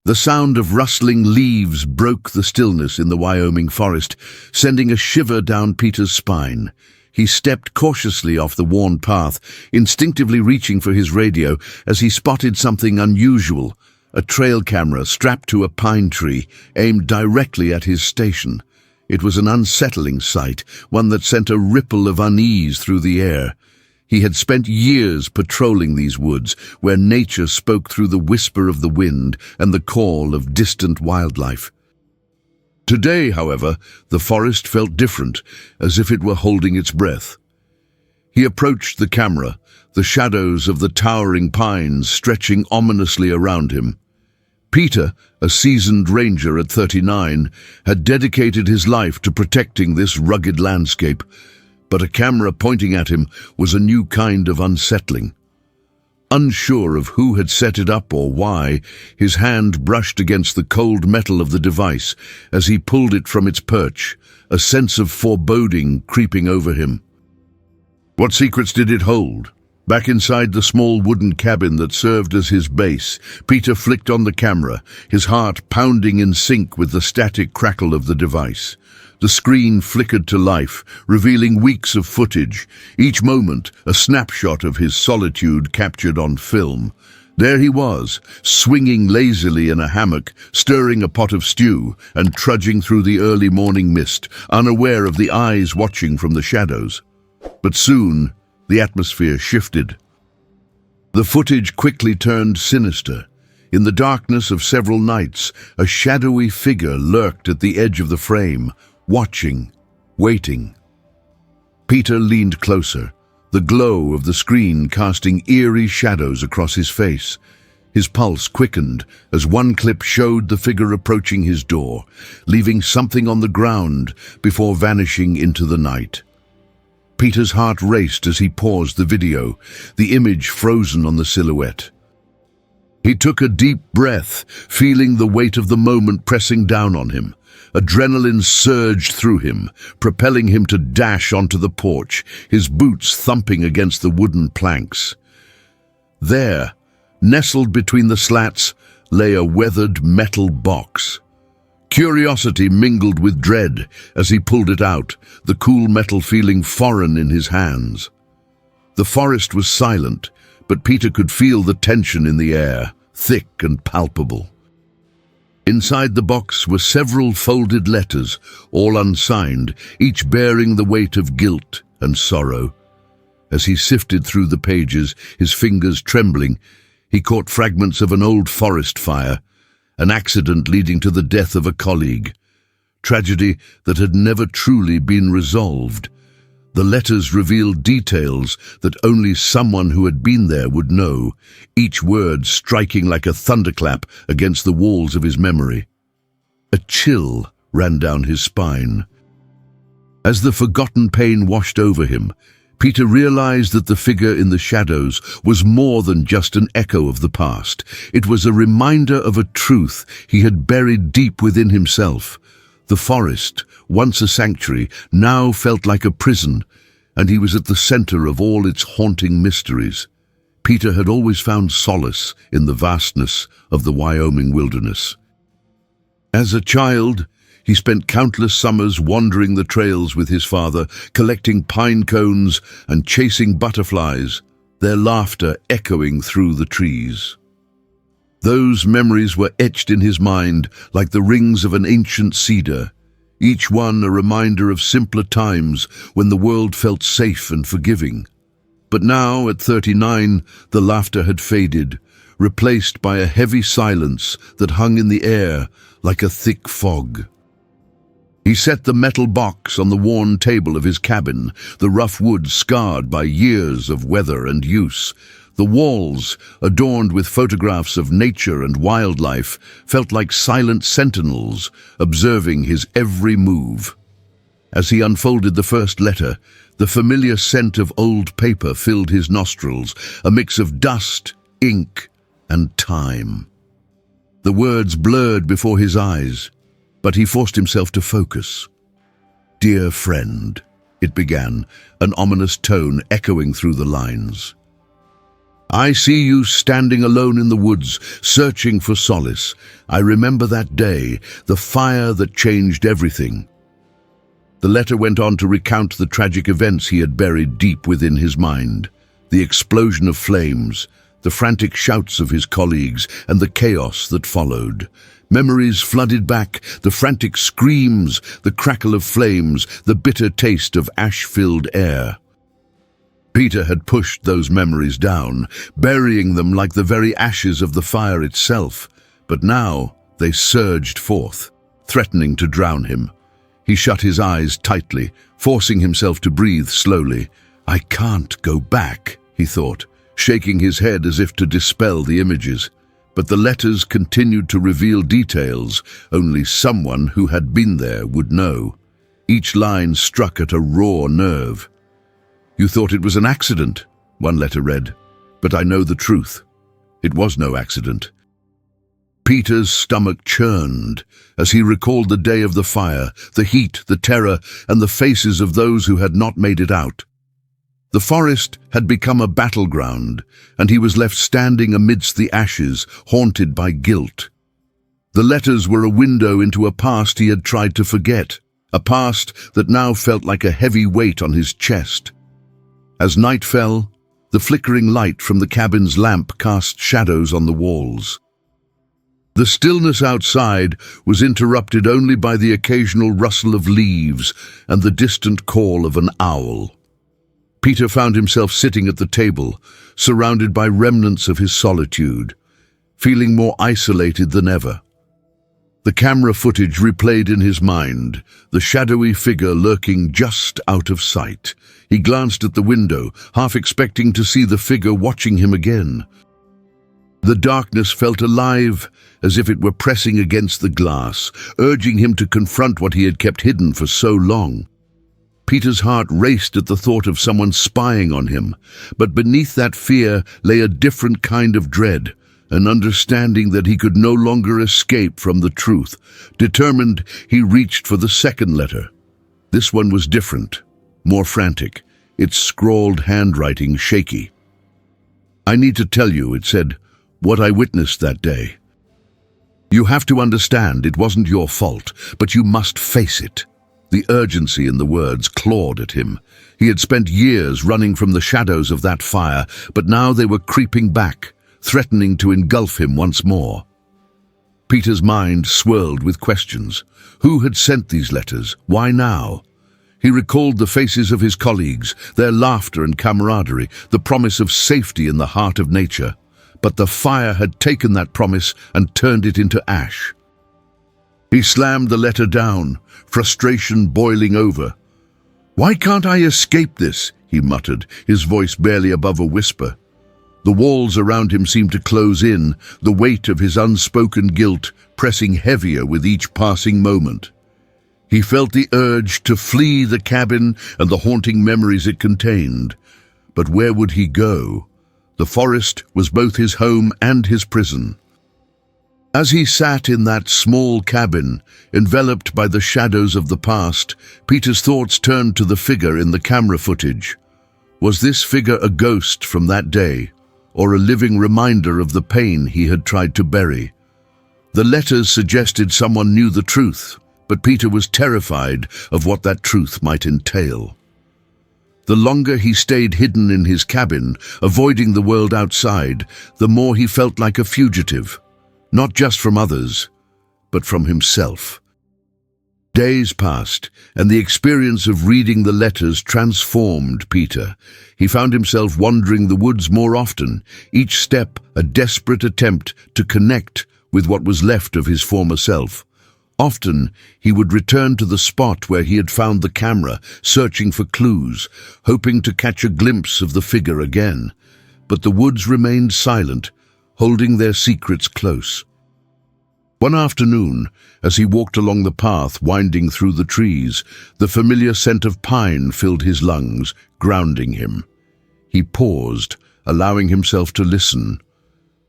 The sound of rustling leaves broke the stillness in the Wyoming forest, sending a shiver down Peter's spine. He stepped cautiously off the worn path, instinctively reaching for his radio as he spotted something unusual, a trail camera strapped to a pine tree, aimed directly at his station. It was an unsettling sight, one that sent a ripple of unease through the air. He had spent years patrolling these woods, where nature spoke through the whisper of the wind and the call of distant wildlife. Today, however, the forest felt different, as if it were holding its breath. He approached the camera, the shadows of the towering pines stretching ominously around him. Peter, a seasoned ranger at 39, had dedicated his life to protecting this rugged landscape, but a camera pointing at him was a new kind of unsettling. Unsure of who had set it up or why, his hand brushed against the cold metal of the device as he pulled it from its perch, a sense of foreboding creeping over him. What secrets did it hold? Back inside the small wooden cabin that served as his base, Peter flicked on the camera, his heart pounding in sync with the static crackle of the device. The screen flickered to life, revealing weeks of footage, each moment a snapshot of his solitude captured on film. There he was, swinging lazily in a hammock, stirring a pot of stew, and trudging through the early morning mist, unaware of the eyes watching from the shadows. But soon, the atmosphere shifted. The footage quickly turned sinister. In the darkness of several nights, a shadowy figure lurked at the edge of the frame, watching, waiting. Peter leaned closer, the glow of the screen casting eerie shadows across his face. His pulse quickened as one clip showed the figure approaching his door, leaving something on the ground before vanishing into the night. Peter's heart raced as he paused the video, the image frozen on the silhouette. He took a deep breath, feeling the weight of the moment pressing down on him. Adrenaline surged through him, propelling him to dash onto the porch, his boots thumping against the wooden planks. There, nestled between the slats, lay a weathered metal box. Curiosity mingled with dread as he pulled it out, the cool metal feeling foreign in his hands. The forest was silent, but Peter could feel the tension in the air, thick and palpable. Inside the box were several folded letters, all unsigned, each bearing the weight of guilt and sorrow. As he sifted through the pages, his fingers trembling, he caught fragments of an old forest fire, an accident leading to the death of a colleague, tragedy that had never truly been resolved. The letters revealed details that only someone who had been there would know, each word striking like a thunderclap against the walls of his memory. A chill ran down his spine. As the forgotten pain washed over him, Peter realized that the figure in the shadows was more than just an echo of the past. It was a reminder of a truth he had buried deep within himself. The forest, once a sanctuary, now felt like a prison, and he was at the center of all its haunting mysteries. Peter had always found solace in the vastness of the Wyoming wilderness. As a child, he spent countless summers wandering the trails with his father, collecting pine cones and chasing butterflies, their laughter echoing through the trees. Those memories were etched in his mind like the rings of an ancient cedar, each one a reminder of simpler times when the world felt safe and forgiving. But now, at 39, the laughter had faded, replaced by a heavy silence that hung in the air like a thick fog. He set the metal box on the worn table of his cabin, the rough wood scarred by years of weather and use. The walls, adorned with photographs of nature and wildlife, felt like silent sentinels, observing his every move. As he unfolded the first letter, the familiar scent of old paper filled his nostrils, a mix of dust, ink, and time. The words blurred before his eyes, but he forced himself to focus. "Dear friend," it began, an ominous tone echoing through the lines. I see you standing alone in the woods, searching for solace. I remember that day, the fire that changed everything. The letter went on to recount the tragic events he had buried deep within his mind. The explosion of flames, the frantic shouts of his colleagues, and the chaos that followed. Memories flooded back, the frantic screams, the crackle of flames, the bitter taste of ash-filled air. Peter had pushed those memories down, burying them like the very ashes of the fire itself. But now they surged forth, threatening to drown him. He shut his eyes tightly, forcing himself to breathe slowly. I can't go back, he thought, shaking his head as if to dispel the images. But the letters continued to reveal details only someone who had been there would know. Each line struck at a raw nerve. You thought it was an accident, one letter read, but I know the truth. It was no accident. Peter's stomach churned as he recalled the day of the fire, the heat, the terror, and the faces of those who had not made it out. The forest had become a battleground, and he was left standing amidst the ashes, haunted by guilt. The letters were a window into a past he had tried to forget, a past that now felt like a heavy weight on his chest. As night fell, the flickering light from the cabin's lamp cast shadows on the walls. The stillness outside was interrupted only by the occasional rustle of leaves and the distant call of an owl. Peter found himself sitting at the table, surrounded by remnants of his solitude, feeling more isolated than ever. The camera footage replayed in his mind, the shadowy figure lurking just out of sight. He glanced at the window, half expecting to see the figure watching him again. The darkness felt alive, as if it were pressing against the glass, urging him to confront what he had kept hidden for so long. Peter's heart raced at the thought of someone spying on him, but beneath that fear lay a different kind of dread, an understanding that he could no longer escape from the truth. Determined, he reached for the second letter. This one was different, more frantic, its scrawled handwriting shaky. I need to tell you, it said, what I witnessed that day. You have to understand it wasn't your fault, but you must face it. The urgency in the words clawed at him. He had spent years running from the shadows of that fire, but now they were creeping back, threatening to engulf him once more. Peter's mind swirled with questions. Who had sent these letters? Why now? He recalled the faces of his colleagues, their laughter and camaraderie, the promise of safety in the heart of nature. But the fire had taken that promise and turned it into ash. He slammed the letter down, frustration boiling over. Why can't I escape this? He muttered, his voice barely above a whisper. The walls around him seemed to close in, the weight of his unspoken guilt pressing heavier with each passing moment. He felt the urge to flee the cabin and the haunting memories it contained. But where would he go? The forest was both his home and his prison. As he sat in that small cabin, enveloped by the shadows of the past, Peter's thoughts turned to the figure in the camera footage. Was this figure a ghost from that day, or a living reminder of the pain he had tried to bury? The letters suggested someone knew the truth, but Peter was terrified of what that truth might entail. The longer he stayed hidden in his cabin, avoiding the world outside, the more he felt like a fugitive, not just from others, but from himself. Days passed, and the experience of reading the letters transformed Peter. He found himself wandering the woods more often, each step a desperate attempt to connect with what was left of his former self. Often, he would return to the spot where he had found the camera, searching for clues, hoping to catch a glimpse of the figure again. But the woods remained silent, holding their secrets close. One afternoon, as he walked along the path winding through the trees, the familiar scent of pine filled his lungs, grounding him. He paused, allowing himself to listen.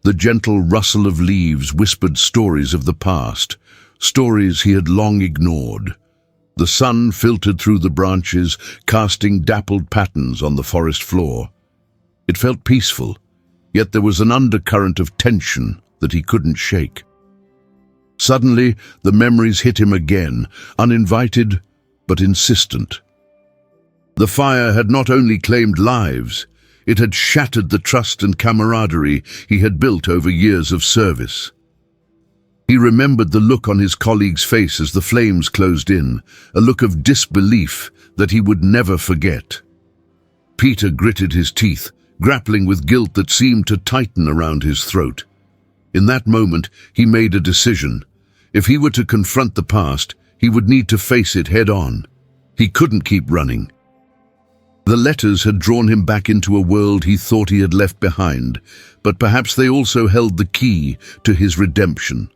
The gentle rustle of leaves whispered stories of the past, stories he had long ignored. The sun filtered through the branches, casting dappled patterns on the forest floor. It felt peaceful, Yet there was an undercurrent of tension that he couldn't shake. Suddenly, the memories hit him again, uninvited but insistent. The fire had not only claimed lives, it had shattered the trust and camaraderie he had built over years of service. He remembered the look on his colleague's face as the flames closed in, a look of disbelief that he would never forget. Peter gritted his teeth, grappling with guilt that seemed to tighten around his throat. In that moment, he made a decision. If he were to confront the past, he would need to face it head-on. He couldn't keep running. The letters had drawn him back into a world he thought he had left behind, but perhaps they also held the key to his redemption.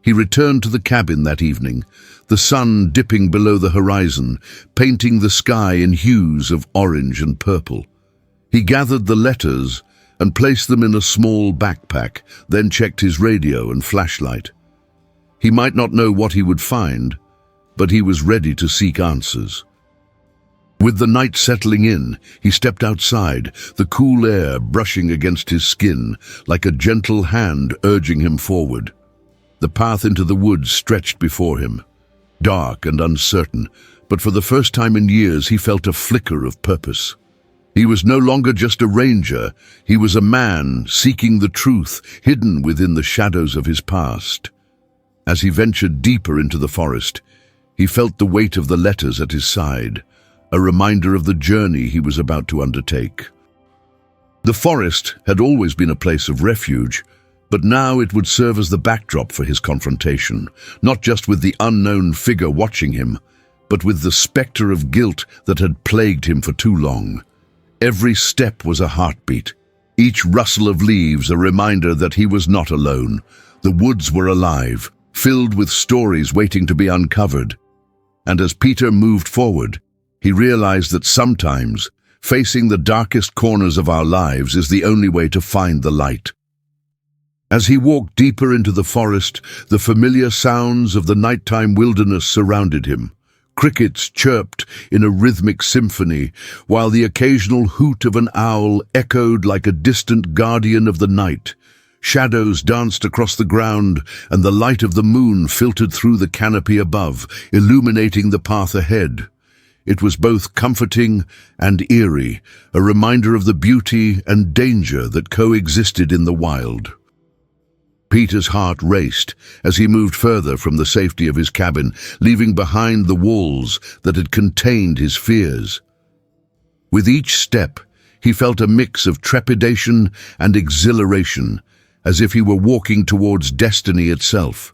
He returned to the cabin that evening, the sun dipping below the horizon, painting the sky in hues of orange and purple. He gathered the letters and placed them in a small backpack, then checked his radio and flashlight. He might not know what he would find, but he was ready to seek answers. With the night settling in, he stepped outside, the cool air brushing against his skin like a gentle hand urging him forward. The path into the woods stretched before him, dark and uncertain, but for the first time in years he felt a flicker of purpose. He was no longer just a ranger, he was a man seeking the truth hidden within the shadows of his past. As he ventured deeper into the forest, he felt the weight of the letters at his side, a reminder of the journey he was about to undertake. The forest had always been a place of refuge, but now it would serve as the backdrop for his confrontation, not just with the unknown figure watching him, but with the specter of guilt that had plagued him for too long. Every step was a heartbeat, each rustle of leaves a reminder that he was not alone. The woods were alive, filled with stories waiting to be uncovered. And as Peter moved forward, he realized that sometimes facing the darkest corners of our lives is the only way to find the light. As he walked deeper into the forest, the familiar sounds of the nighttime wilderness surrounded him. Crickets chirped in a rhythmic symphony, while the occasional hoot of an owl echoed like a distant guardian of the night. Shadows danced across the ground, and the light of the moon filtered through the canopy above, illuminating the path ahead. It was both comforting and eerie, a reminder of the beauty and danger that coexisted in the wild. Peter's heart raced as he moved further from the safety of his cabin, leaving behind the walls that had contained his fears. With each step, he felt a mix of trepidation and exhilaration, as if he were walking towards destiny itself.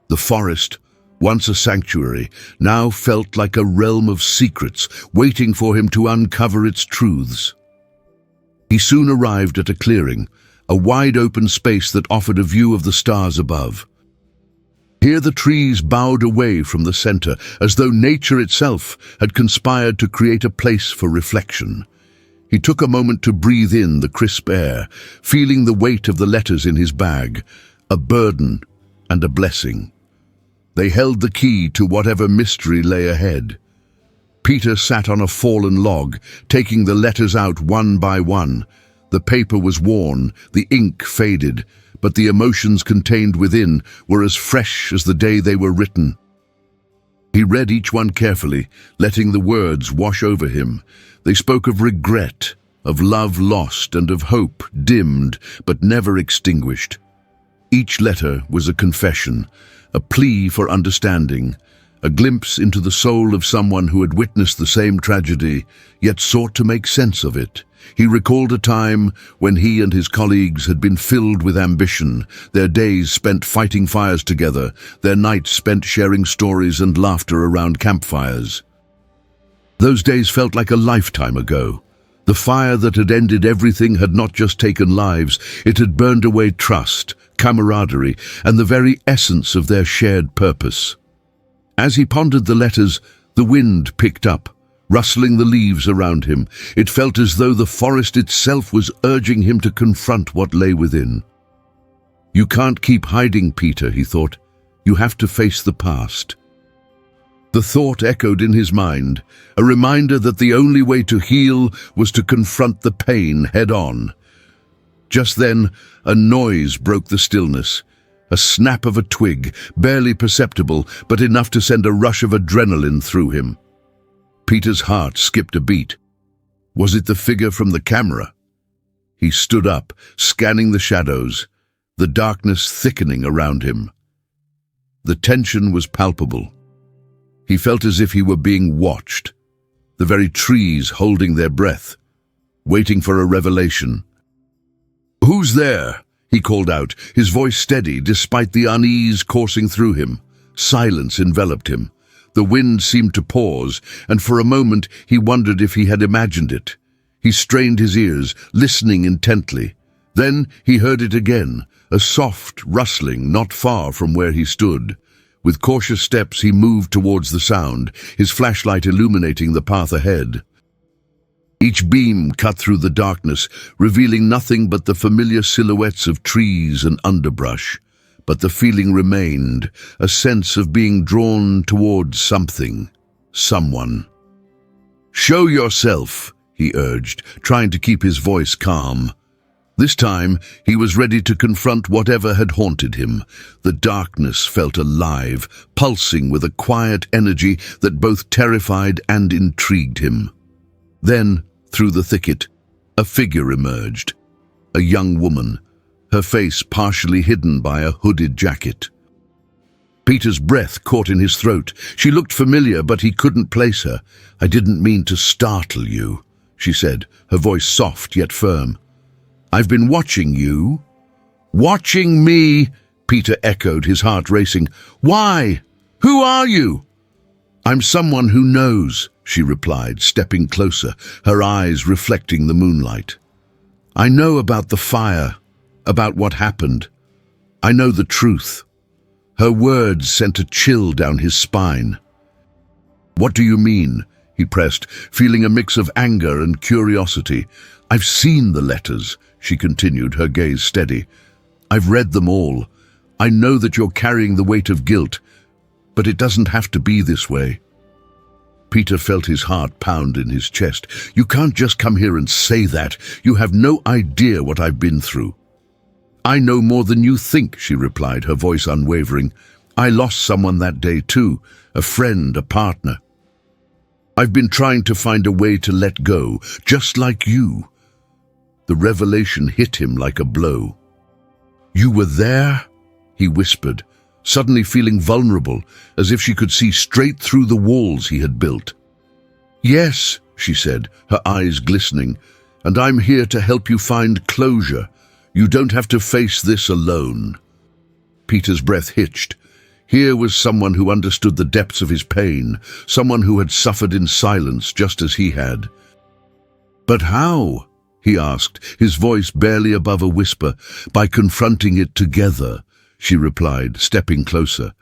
The forest, once a sanctuary, now felt like a realm of secrets waiting for him to uncover its truths. He soon arrived at a clearing, a wide-open space that offered a view of the stars above. Here the trees bowed away from the center, as though nature itself had conspired to create a place for reflection. He took a moment to breathe in the crisp air, feeling the weight of the letters in his bag, a burden and a blessing. They held the key to whatever mystery lay ahead. Peter sat on a fallen log, taking the letters out one by one. The paper was worn, the ink faded, but the emotions contained within were as fresh as the day they were written. He read each one carefully, letting the words wash over him. They spoke of regret, of love lost, and of hope dimmed but never extinguished. Each letter was a confession, a plea for understanding, a glimpse into the soul of someone who had witnessed the same tragedy, yet sought to make sense of it. He recalled a time when he and his colleagues had been filled with ambition, their days spent fighting fires together, their nights spent sharing stories and laughter around campfires. Those days felt like a lifetime ago. The fire that had ended everything had not just taken lives, it had burned away trust, camaraderie, and the very essence of their shared purpose. As he pondered the letters, the wind picked up, rustling the leaves around him. It felt as though the forest itself was urging him to confront what lay within. "You can't keep hiding, Peter," he thought. "You have to face the past." The thought echoed in his mind, a reminder that the only way to heal was to confront the pain head-on. Just then, a noise broke the stillness. A snap of a twig, barely perceptible, but enough to send a rush of adrenaline through him. Peter's heart skipped a beat. Was it the figure from the camera? He stood up, scanning the shadows, the darkness thickening around him. The tension was palpable. He felt as if he were being watched, the very trees holding their breath, waiting for a revelation. "Who's there?" he called out, his voice steady despite the unease coursing through him. Silence enveloped him. The wind seemed to pause, and for a moment he wondered if he had imagined it. He strained his ears, listening intently. Then he heard it again, a soft rustling not far from where he stood. With cautious steps he moved towards the sound, his flashlight illuminating the path ahead. Each beam cut through the darkness, revealing nothing but the familiar silhouettes of trees and underbrush. But the feeling remained, a sense of being drawn towards something, someone. "Show yourself," he urged, trying to keep his voice calm. This time, he was ready to confront whatever had haunted him. The darkness felt alive, pulsing with a quiet energy that both terrified and intrigued him. Then, through the thicket, a figure emerged. A young woman, her face partially hidden by a hooded jacket. Peter's breath caught in his throat. She looked familiar, but he couldn't place her. "I didn't mean to startle you," she said, her voice soft yet firm. "I've been watching you." "Watching me?" Peter echoed, his heart racing. "Why? Who are you?" "I'm someone who knows," she replied, stepping closer, her eyes reflecting the moonlight. "I know about the fire, about what happened. I know the truth." Her words sent a chill down his spine. "What do you mean?" he pressed, feeling a mix of anger and curiosity. "I've seen the letters," she continued, her gaze steady. "I've read them all. I know that you're carrying the weight of guilt, but it doesn't have to be this way." Peter felt his heart pound in his chest. "You can't just come here and say that. You have no idea what I've been through." "I know more than you think," she replied, her voice unwavering. "I lost someone that day too, a friend, a partner. I've been trying to find a way to let go, just like you." The revelation hit him like a blow. "You were there?" he whispered, suddenly feeling vulnerable, as if she could see straight through the walls he had built. "Yes," she said, her eyes glistening, "and I'm here to help you find closure. You don't have to face this alone." Peter's breath hitched. Here was someone who understood the depths of his pain, someone who had suffered in silence just as he had. "But how?" he asked, his voice barely above a whisper. "By confronting it together," she replied, stepping closer.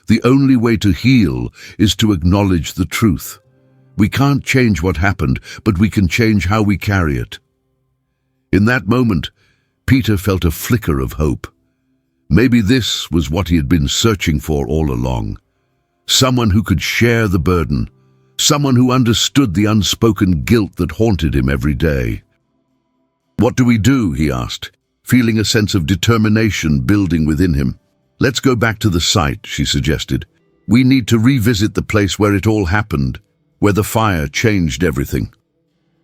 "The only way to heal is to acknowledge the truth. We can't change what happened, but we can change how we carry it." In that moment, Peter felt a flicker of hope. Maybe this was what he had been searching for all along. Someone who could share the burden, someone who understood the unspoken guilt that haunted him every day. "What do we do?" he asked, feeling a sense of determination building within him. "Let's go back to the site," she suggested. "We need to revisit the place where it all happened, where the fire changed everything.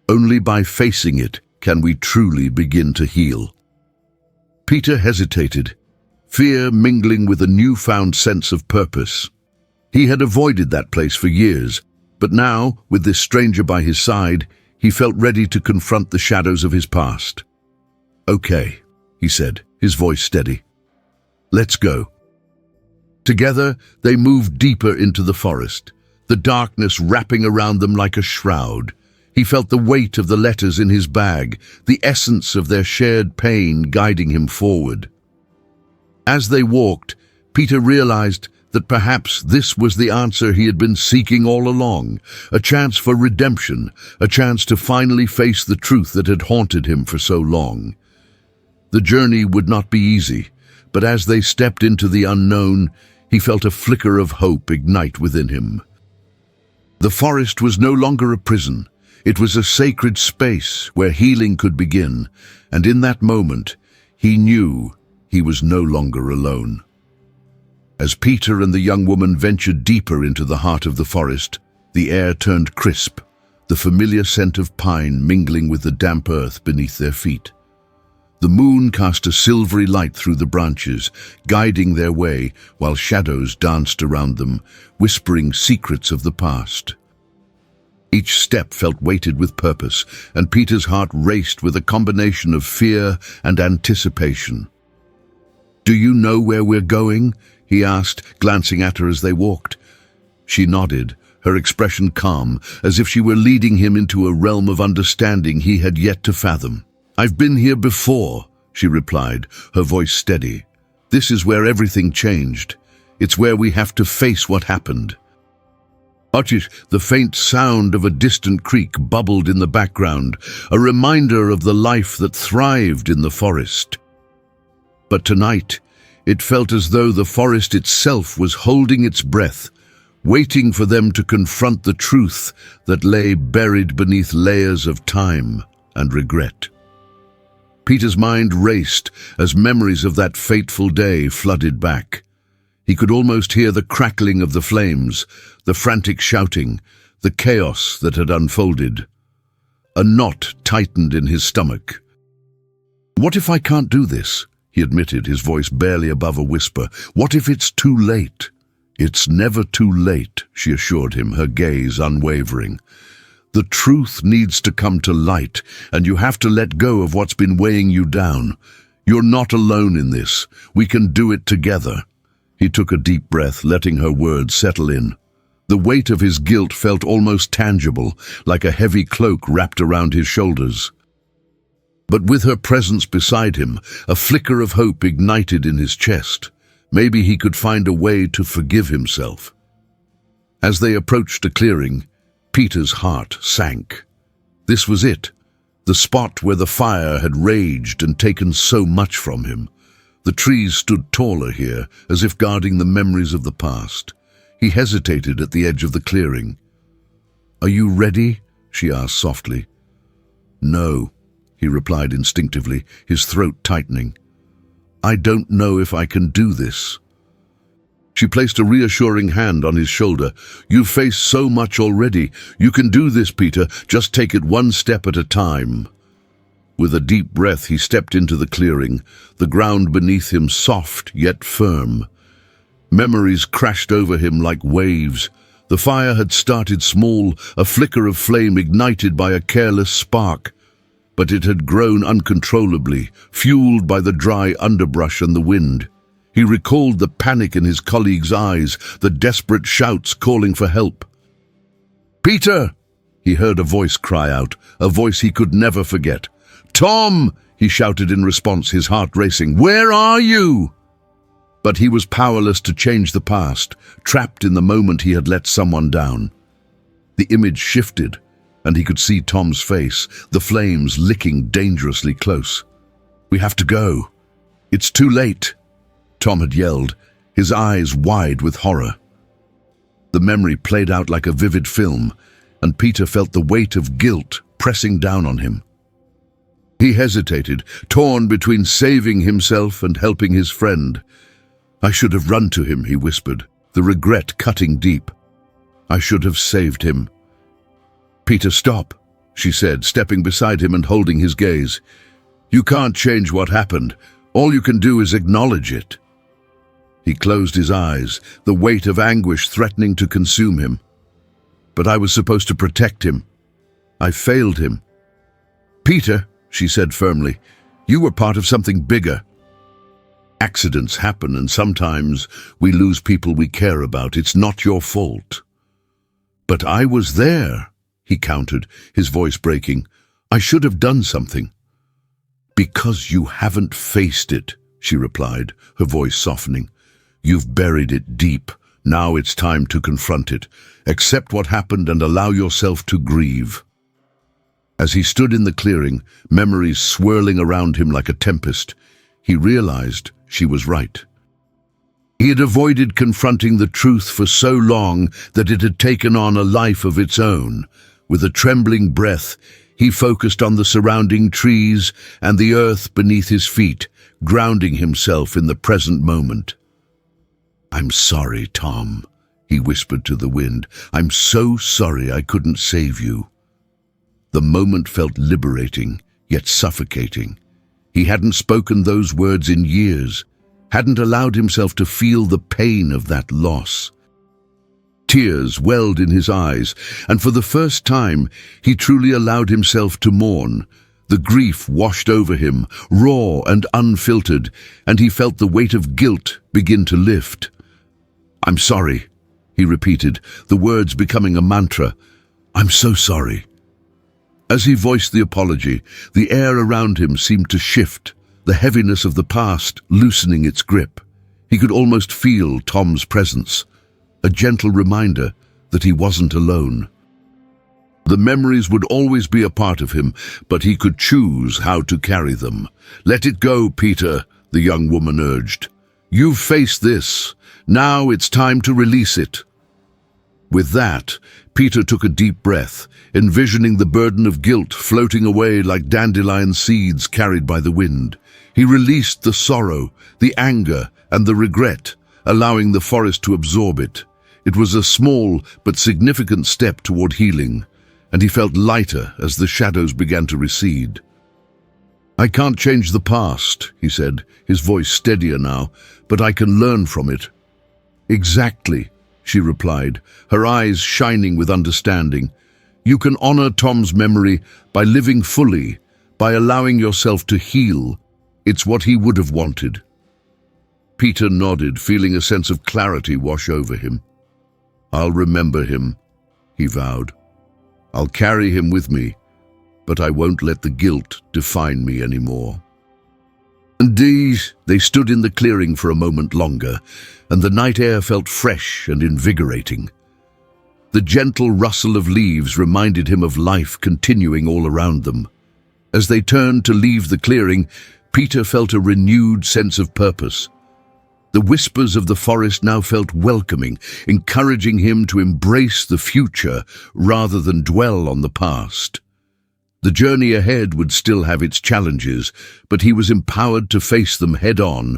Only by facing it can we truly begin to heal." Peter hesitated, fear mingling with a newfound sense of purpose. He had avoided that place for years, but now, with this stranger by his side, he felt ready to confront the shadows of his past. "Okay," he said, his voice steady. "Let's go." Together, they moved deeper into the forest, the darkness wrapping around them like a shroud. He felt the weight of the letters in his bag, the essence of their shared pain guiding him forward. As they walked, Peter realized that perhaps this was the answer he had been seeking all along, a chance for redemption, a chance to finally face the truth that had haunted him for so long. The journey would not be easy, but as they stepped into the unknown, he felt a flicker of hope ignite within him. The forest was no longer a prison. It was a sacred space where healing could begin, and in that moment, He knew he was no longer alone. As Peter and the young woman ventured deeper into the heart of the forest, the air turned crisp, the familiar scent of pine mingling with the damp earth beneath their feet. The moon cast a silvery light through the branches, guiding their way while shadows danced around them, whispering secrets of the past. Each step felt weighted with purpose, and Peter's heart raced with a combination of fear and anticipation. "Do you know where we're going?" he asked, glancing at her as they walked. She nodded, her expression calm, as if she were leading him into a realm of understanding he had yet to fathom. "I've been here before," she replied, her voice steady. "This is where everything changed. It's where we have to face what happened." The faint sound of a distant creek bubbled in the background, a reminder of the life that thrived in the forest. But tonight, it felt as though the forest itself was holding its breath, waiting for them to confront the truth that lay buried beneath layers of time and regret. Peter's mind raced as memories of that fateful day flooded back. He could almost hear the crackling of the flames, the frantic shouting, the chaos that had unfolded. A knot tightened in his stomach. "What if I can't do this?" he admitted, his voice barely above a whisper. "What if it's too late?" "It's never too late," she assured him, her gaze unwavering. "The truth needs to come to light, and you have to let go of what's been weighing you down. You're not alone in this. We can do it together." He took a deep breath, letting her words settle in. The weight of his guilt felt almost tangible, like a heavy cloak wrapped around his shoulders. But with her presence beside him, a flicker of hope ignited in his chest. Maybe he could find a way to forgive himself. As they approached a clearing, Peter's heart sank. This was it, the spot where the fire had raged and taken so much from him. The trees stood taller here, as if guarding the memories of the past. He hesitated at the edge of the clearing. "Are you ready?" she asked softly. "No," he replied instinctively, his throat tightening. "I don't know if I can do this." She placed a reassuring hand on his shoulder. "You've faced so much already. You can do this, Peter. Just take it one step at a time." With a deep breath, he stepped into the clearing, the ground beneath him soft yet firm. Memories crashed over him like waves. The fire had started small, a flicker of flame ignited by a careless spark. But it had grown uncontrollably, fueled by the dry underbrush and the wind. He recalled the panic in his colleagues' eyes, the desperate shouts calling for help. "Peter!" he heard a voice cry out, a voice he could never forget. "Tom!" he shouted in response, his heart racing. "Where are you?" But he was powerless to change the past, trapped in the moment he had let someone down. The image shifted, and he could see Tom's face, the flames licking dangerously close. "We have to go. It's too late," Tom had yelled, his eyes wide with horror. The memory played out like a vivid film, and Peter felt the weight of guilt pressing down on him. He hesitated, torn between saving himself and helping his friend. "I should have run to him," he whispered, the regret cutting deep. "I should have saved him." "Peter, stop," she said, stepping beside him and holding his gaze. "You can't change what happened. All you can do is acknowledge it." He closed his eyes, the weight of anguish threatening to consume him. "But I was supposed to protect him. I failed him." "Peter," she said firmly, "you were part of something bigger. Accidents happen, and sometimes we lose people we care about. It's not your fault." "But I was there," he countered, his voice breaking. "I should have done something." "Because you haven't faced it," she replied, her voice softening. "You've buried it deep. Now it's time to confront it. Accept what happened and allow yourself to grieve." As he stood in the clearing, memories swirling around him like a tempest, he realized she was right. He had avoided confronting the truth for so long that it had taken on a life of its own. With a trembling breath, he focused on the surrounding trees and the earth beneath his feet, grounding himself in the present moment. "I'm sorry, Tom," he whispered to the wind. "I'm so sorry I couldn't save you." The moment felt liberating, yet suffocating. He hadn't spoken those words in years, hadn't allowed himself to feel the pain of that loss. Tears welled in his eyes, and for the first time he truly allowed himself to mourn. The grief washed over him, raw and unfiltered, and he felt the weight of guilt begin to lift. "I'm sorry," he repeated, the words becoming a mantra. "I'm so sorry." As he voiced the apology, the air around him seemed to shift, the heaviness of the past loosening its grip. He could almost feel Tom's presence, a gentle reminder that he wasn't alone. The memories would always be a part of him, but he could choose how to carry them. "Let it go, Peter," the young woman urged. "You've faced this. Now it's time to release it." With that, Peter took a deep breath, envisioning the burden of guilt floating away like dandelion seeds carried by the wind. He released the sorrow, the anger, and the regret, allowing the forest to absorb it. It was a small but significant step toward healing, and he felt lighter as the shadows began to recede. "I can't change the past," he said, his voice steadier now, "but I can learn from it." "Exactly," she replied, her eyes shining with understanding. "You can honor Tom's memory by living fully, by allowing yourself to heal. It's what he would have wanted." Peter nodded, feeling a sense of clarity wash over him. "I'll remember him," he vowed. "I'll carry him with me, but I won't let the guilt define me anymore." Indeed, they stood in the clearing for a moment longer, and the night air felt fresh and invigorating. The gentle rustle of leaves reminded him of life continuing all around them. As they turned to leave the clearing, Peter felt a renewed sense of purpose. The whispers of the forest now felt welcoming, encouraging him to embrace the future rather than dwell on the past. The journey ahead would still have its challenges, but he was empowered to face them head-on.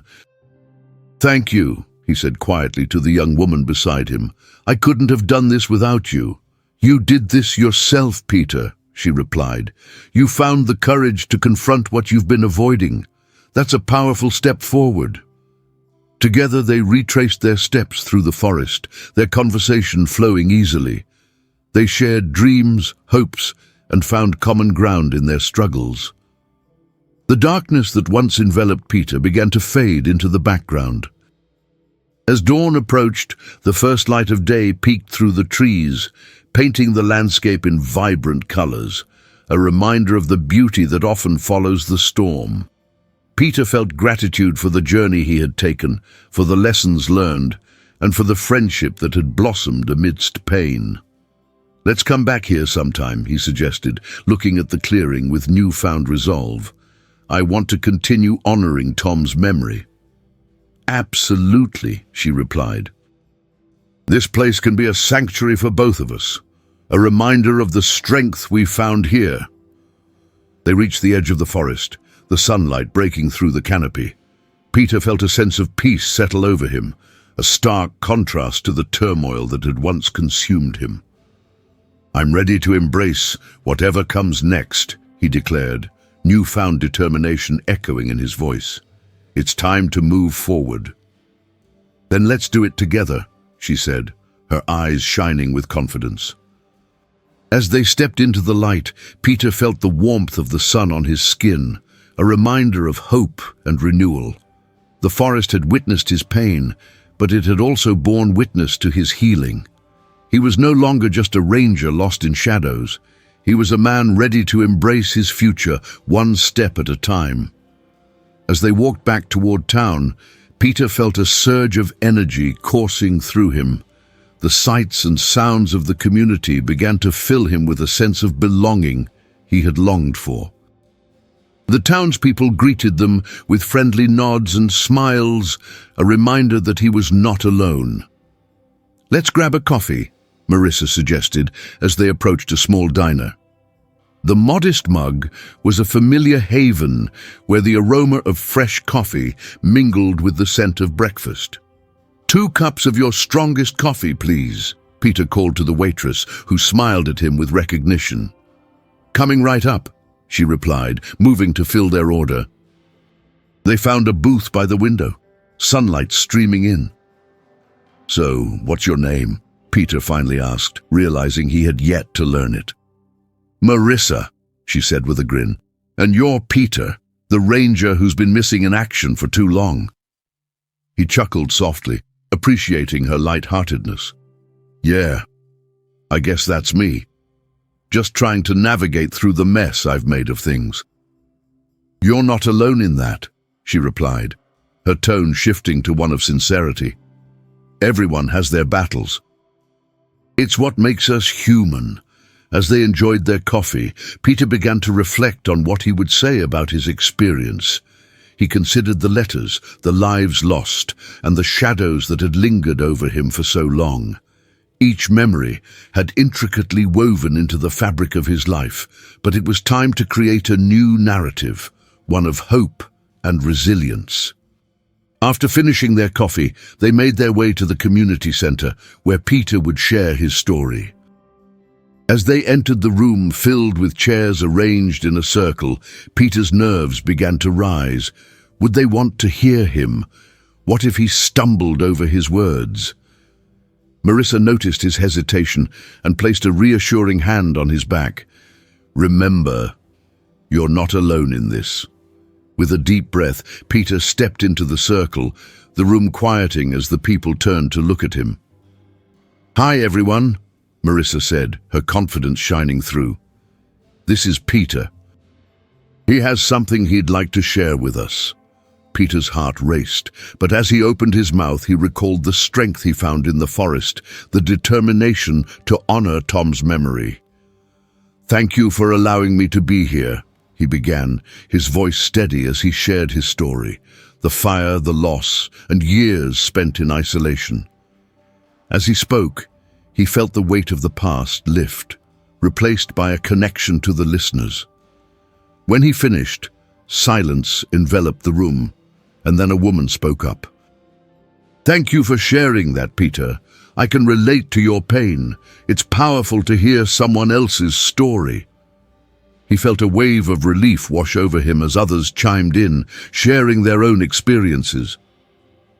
"Thank you," he said quietly to the young woman beside him. "I couldn't have done this without you." "You did this yourself, Peter," she replied. "You found the courage to confront what you've been avoiding. That's a powerful step forward." Together they retraced their steps through the forest, their conversation flowing easily. They shared dreams, hopes, and found common ground in their struggles. The darkness that once enveloped Peter began to fade into the background. As dawn approached, the first light of day peeked through the trees, painting the landscape in vibrant colors, a reminder of the beauty that often follows the storm. Peter felt gratitude for the journey he had taken, for the lessons learned, and for the friendship that had blossomed amidst pain. "Let's come back here sometime," he suggested, looking at the clearing with newfound resolve. "I want to continue honoring Tom's memory." "Absolutely," she replied. "This place can be a sanctuary for both of us, a reminder of the strength we found here." They reached the edge of the forest, the sunlight breaking through the canopy. Peter felt a sense of peace settle over him, a stark contrast to the turmoil that had once consumed him. "I'm ready to embrace whatever comes next," he declared, newfound determination echoing in his voice. "It's time to move forward." "Then let's do it together," she said, her eyes shining with confidence. As they stepped into the light, Peter felt the warmth of the sun on his skin, a reminder of hope and renewal. The forest had witnessed his pain, but it had also borne witness to his healing. He was no longer just a ranger lost in shadows. He was a man ready to embrace his future, one step at a time. As they walked back toward town, Peter felt a surge of energy coursing through him. The sights and sounds of the community began to fill him with a sense of belonging he had longed for. The townspeople greeted them with friendly nods and smiles, a reminder that he was not alone. "Let's grab a coffee," Marissa suggested as they approached a small diner. The modest mug was a familiar haven where the aroma of fresh coffee mingled with the scent of breakfast. "2 cups of your strongest coffee, please," Peter called to the waitress, who smiled at him with recognition. "Coming right up," she replied, moving to fill their order. They found a booth by the window, sunlight streaming in. "So, what's your name?" Peter finally asked, realizing he had yet to learn it. "Marissa," she said with a grin. "And you're Peter, the ranger who's been missing in action for too long." He chuckled softly, appreciating her light-heartedness. "Yeah, I guess that's me. Just trying to navigate through the mess I've made of things." "You're not alone in that," she replied, her tone shifting to one of sincerity. "Everyone has their battles. It's what makes us human." As they enjoyed their coffee, Peter began to reflect on what he would say about his experience. He considered the letters, the lives lost, and the shadows that had lingered over him for so long. Each memory had intricately woven into the fabric of his life, but it was time to create a new narrative, one of hope and resilience. After finishing their coffee, they made their way to the community center, where Peter would share his story. As they entered the room filled with chairs arranged in a circle, Peter's nerves began to rise. Would they want to hear him? What if he stumbled over his words? Marissa noticed his hesitation and placed a reassuring hand on his back. "Remember, you're not alone in this." With a deep breath, Peter stepped into the circle, the room quieting as the people turned to look at him. "Hi, everyone," Marissa said, her confidence shining through. "This is Peter. He has something he'd like to share with us." Peter's heart raced, but as he opened his mouth, he recalled the strength he found in the forest, the determination to honor Tom's memory. "Thank you for allowing me to be here," he began, his voice steady as he shared his story, the fire, the loss, and years spent in isolation. As he spoke, he felt the weight of the past lift, replaced by a connection to the listeners. When he finished, silence enveloped the room, and then a woman spoke up. "Thank you for sharing that, Peter. I can relate to your pain. It's powerful to hear someone else's story." He felt a wave of relief wash over him as others chimed in, sharing their own experiences.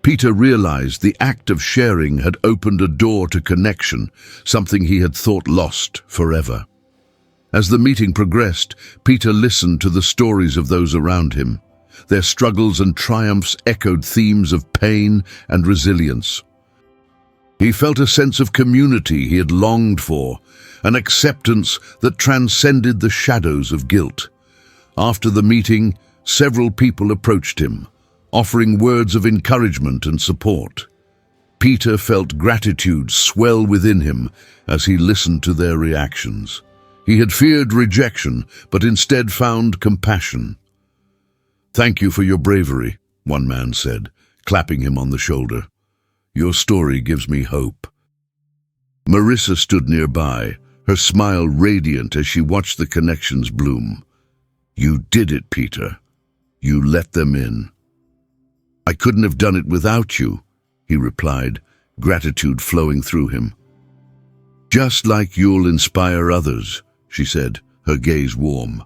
Peter realized the act of sharing had opened a door to connection, something he had thought lost forever. As the meeting progressed, Peter listened to the stories of those around him. Their struggles and triumphs echoed themes of pain and resilience. He felt a sense of community he had longed for, an acceptance that transcended the shadows of guilt. After the meeting, several people approached him, offering words of encouragement and support. Peter felt gratitude swell within him as he listened to their reactions. He had feared rejection, but instead found compassion. "Thank you for your bravery," one man said, clapping him on the shoulder. "Your story gives me hope." Marissa stood nearby, her smile radiant as she watched the connections bloom. "You did it, Peter. You let them in." "I couldn't have done it without you," he replied, gratitude flowing through him. "Just like you'll inspire others," she said, her gaze warm.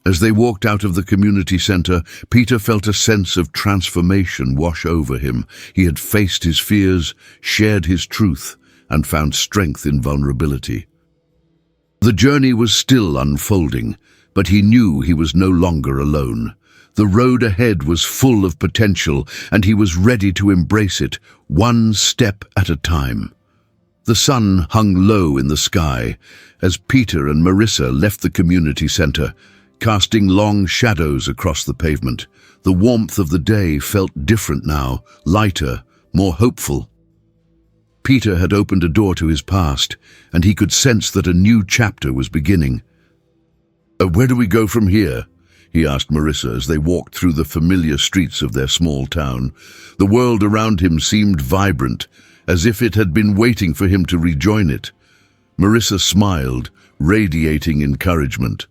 As they walked out of the community center, Peter felt a sense of transformation wash over him. He had faced his fears, shared his truth, and found strength in vulnerability. The journey was still unfolding, but he knew he was no longer alone. The road ahead was full of potential, and he was ready to embrace it, one step at a time. The sun hung low in the sky as Peter and Marissa left the community center, casting long shadows across the pavement. The warmth of the day felt different now, lighter, more hopeful. Peter had opened a door to his past, and he could sense that a new chapter was beginning. "Where do we go from here?" he asked Marissa as they walked through the familiar streets of their small town. The world around him seemed vibrant, as if it had been waiting for him to rejoin it. Marissa smiled, radiating encouragement.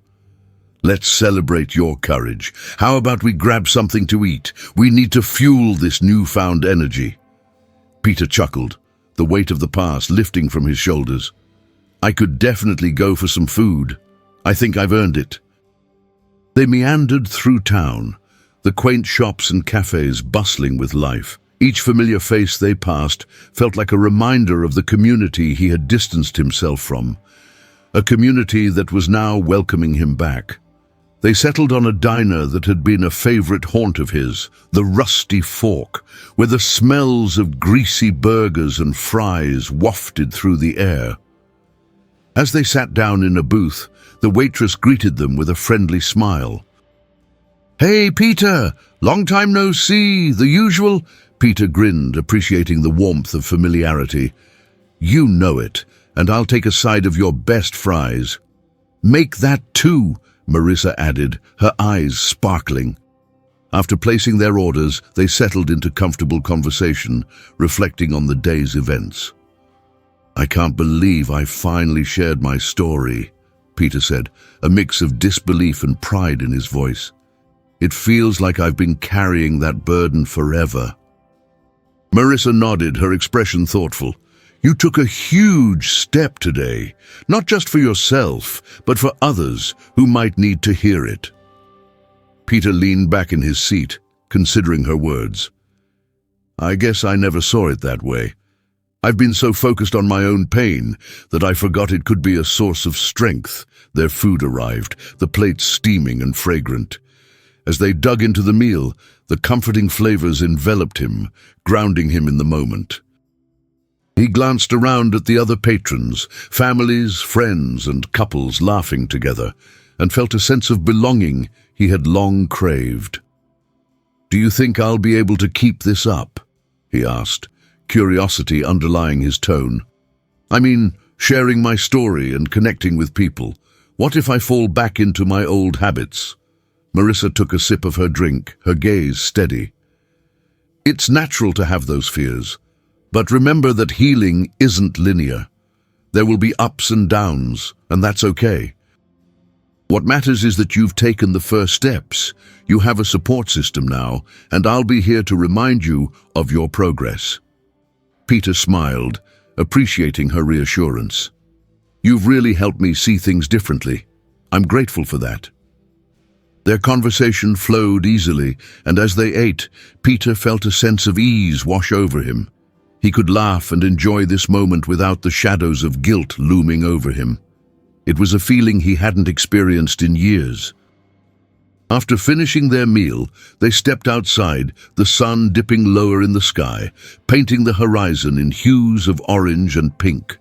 Let's celebrate your courage. How about we grab something to eat? We need to fuel this newfound energy." Peter chuckled, the weight of the past lifting from his shoulders. "I could definitely go for some food. I think I've earned it." They meandered through town, the quaint shops and cafes bustling with life. Each familiar face they passed felt like a reminder of the community he had distanced himself from, a community that was now welcoming him back. They settled on a diner that had been a favorite haunt of his, the Rusty Fork, where the smells of greasy burgers and fries wafted through the air. As they sat down in a booth, the waitress greeted them with a friendly smile. "Hey, Peter! Long time no see! The usual?" Peter grinned, appreciating the warmth of familiarity. "You know it, and I'll take a side of your best fries." "Make that two," Marissa added, her eyes sparkling. After placing their orders, they settled into comfortable conversation, reflecting on the day's events. "I can't believe I finally shared my story," Peter said, a mix of disbelief and pride in his voice. "It feels like I've been carrying that burden forever." Marissa nodded, her expression thoughtful. "You took a huge step today, not just for yourself, but for others who might need to hear it." Peter leaned back in his seat, considering her words. "I guess I never saw it that way. I've been so focused on my own pain that I forgot it could be a source of strength." Their food arrived, the plates steaming and fragrant. As they dug into the meal, the comforting flavors enveloped him, grounding him in the moment. He glanced around at the other patrons, families, friends, and couples laughing together, and felt a sense of belonging he had long craved. "Do you think I'll be able to keep this up?" he asked, curiosity underlying his tone. "I mean, sharing my story and connecting with people. What if I fall back into my old habits?" Marissa took a sip of her drink, her gaze steady. "It's natural to have those fears. But remember that healing isn't linear. There will be ups and downs, and that's okay. What matters is that you've taken the first steps. You have a support system now, and I'll be here to remind you of your progress." Peter smiled, appreciating her reassurance. "You've really helped me see things differently. I'm grateful for that." Their conversation flowed easily, and as they ate, Peter felt a sense of ease wash over him. He could laugh and enjoy this moment without the shadows of guilt looming over him. It was a feeling he hadn't experienced in years. After finishing their meal, they stepped outside, the sun dipping lower in the sky, painting the horizon in hues of orange and pink.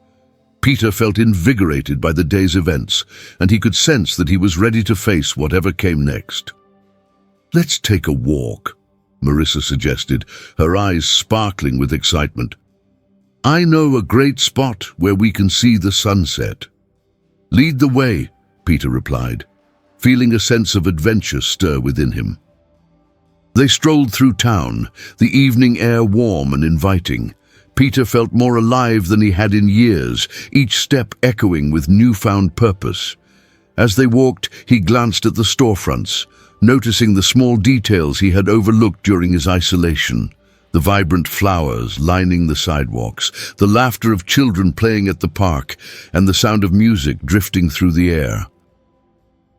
Peter felt invigorated by the day's events, and he could sense that he was ready to face whatever came next. "Let's take a walk," Marissa suggested, her eyes sparkling with excitement. "I know a great spot where we can see the sunset." "Lead the way," Peter replied, feeling a sense of adventure stir within him. They strolled through town, the evening air warm and inviting. Peter felt more alive than he had in years, each step echoing with newfound purpose. As they walked, he glanced at the storefronts, noticing the small details he had overlooked during his isolation. The vibrant flowers lining the sidewalks, the laughter of children playing at the park, and the sound of music drifting through the air.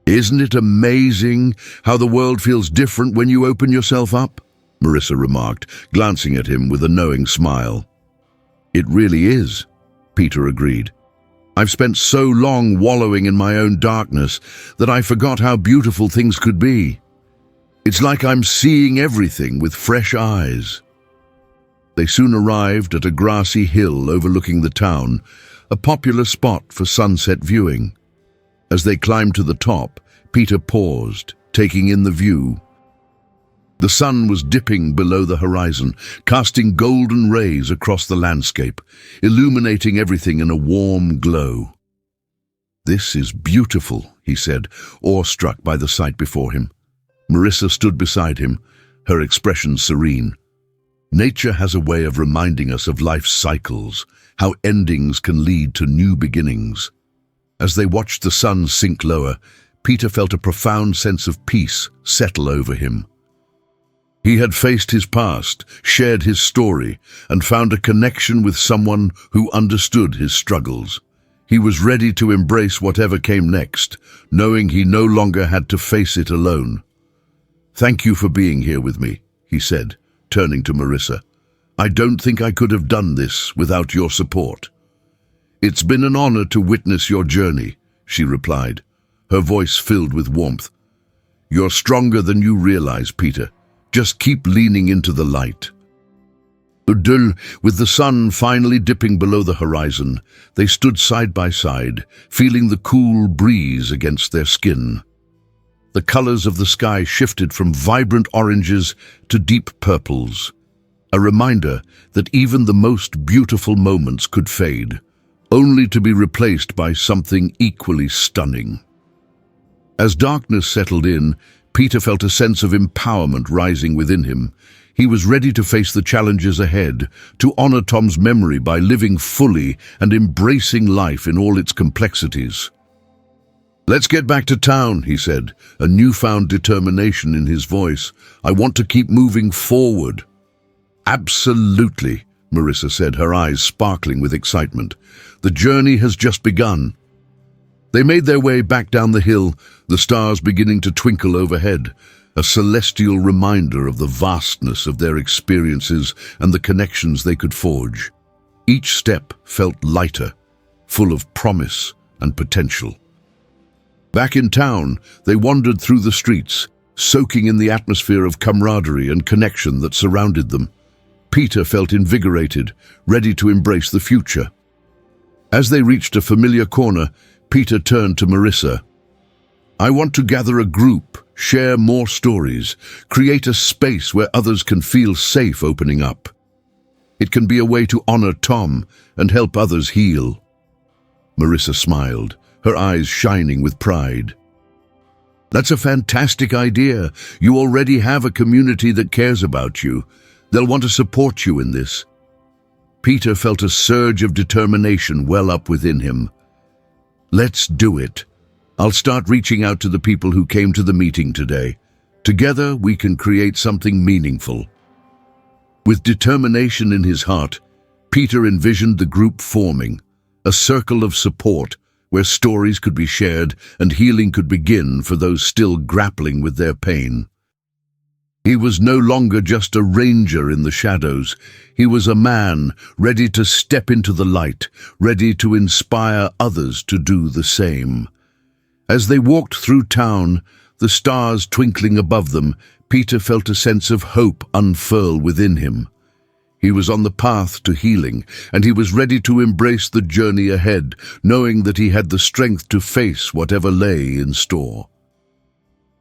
"Isn't it amazing how the world feels different when you open yourself up?" Marissa remarked, glancing at him with a knowing smile. "It really is," Peter agreed. "I've spent so long wallowing in my own darkness that I forgot how beautiful things could be. It's like I'm seeing everything with fresh eyes." They soon arrived at a grassy hill overlooking the town, a popular spot for sunset viewing. As they climbed to the top, Peter paused, taking in the view. The sun was dipping below the horizon, casting golden rays across the landscape, illuminating everything in a warm glow. "This is beautiful," he said, awestruck by the sight before him. Marissa stood beside him, her expression serene. Nature has a way of reminding us of life's cycles, how endings can lead to new beginnings. As they watched the sun sink lower, Peter felt a profound sense of peace settle over him. He had faced his past, shared his story, and found a connection with someone who understood his struggles. He was ready to embrace whatever came next, knowing he no longer had to face it alone. "Thank you for being here with me," he said, turning to Marissa. "I don't think I could have done this without your support." "It's been an honor to witness your journey," she replied, her voice filled with warmth. "You're stronger than you realize, Peter. Just keep leaning into the light." With the sun finally dipping below the horizon, they stood side by side, feeling the cool breeze against their skin. The colors of the sky shifted from vibrant oranges to deep purples, a reminder that even the most beautiful moments could fade, only to be replaced by something equally stunning. As darkness settled in, Peter felt a sense of empowerment rising within him. He was ready to face the challenges ahead, to honor Tom's memory by living fully and embracing life in all its complexities. "Let's get back to town," he said, a newfound determination in his voice. "I want to keep moving forward." "Absolutely," Marissa said, her eyes sparkling with excitement. "The journey has just begun." They made their way back down the hill, the stars beginning to twinkle overhead, a celestial reminder of the vastness of their experiences and the connections they could forge. Each step felt lighter, full of promise and potential. Back in town, they wandered through the streets, soaking in the atmosphere of camaraderie and connection that surrounded them. Peter felt invigorated, ready to embrace the future. As they reached a familiar corner, Peter turned to Marissa. "I want to gather a group, share more stories, create a space where others can feel safe opening up. It can be a way to honor Tom and help others heal." Marissa smiled, her eyes shining with pride. "That's a fantastic idea. You already have a community that cares about you. They'll want to support you in this." Peter felt a surge of determination well up within him. "Let's do it. I'll start reaching out to the people who came to the meeting today. Together, we can create something meaningful." With determination in his heart, Peter envisioned the group forming, a circle of support where stories could be shared and healing could begin for those still grappling with their pain. He was no longer just a ranger in the shadows. He was a man ready to step into the light, ready to inspire others to do the same. As they walked through town, the stars twinkling above them, Peter felt a sense of hope unfurl within him. He was on the path to healing, and he was ready to embrace the journey ahead, knowing that he had the strength to face whatever lay in store.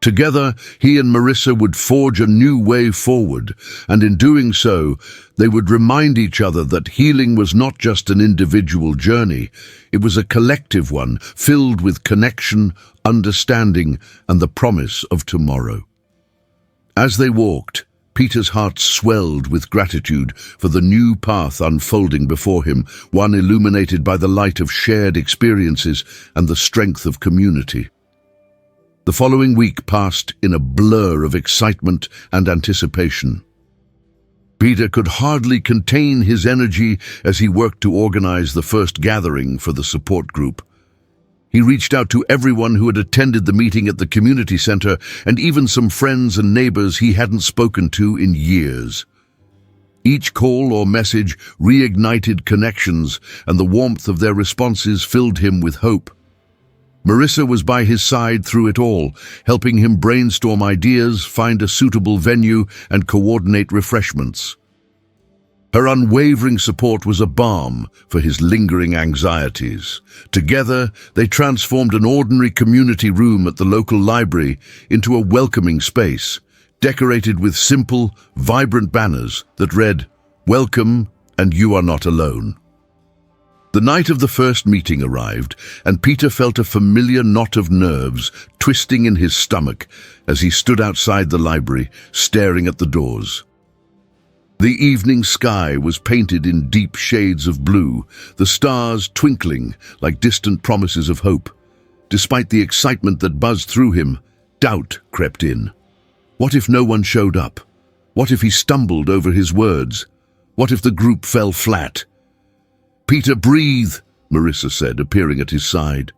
Together, he and Marissa would forge a new way forward, and in doing so, they would remind each other that healing was not just an individual journey, it was a collective one, filled with connection, understanding, and the promise of tomorrow. As they walked, Peter's heart swelled with gratitude for the new path unfolding before him, one illuminated by the light of shared experiences and the strength of community. The following week passed in a blur of excitement and anticipation. Peter could hardly contain his energy as he worked to organize the first gathering for the support group. He reached out to everyone who had attended the meeting at the community center and even some friends and neighbors he hadn't spoken to in years. Each call or message reignited connections, and the warmth of their responses filled him with hope. Marissa was by his side through it all, helping him brainstorm ideas, find a suitable venue, and coordinate refreshments. Her unwavering support was a balm for his lingering anxieties. Together, they transformed an ordinary community room at the local library into a welcoming space, decorated with simple, vibrant banners that read, "Welcome, and you are not alone." The night of the first meeting arrived, and Peter felt a familiar knot of nerves twisting in his stomach as he stood outside the library, staring at the doors. The evening sky was painted in deep shades of blue, the stars twinkling like distant promises of hope. Despite the excitement that buzzed through him, doubt crept in. What if no one showed up? What if he stumbled over his words? What if the group fell flat? "Peter, breathe," Marissa said, appearing at his side.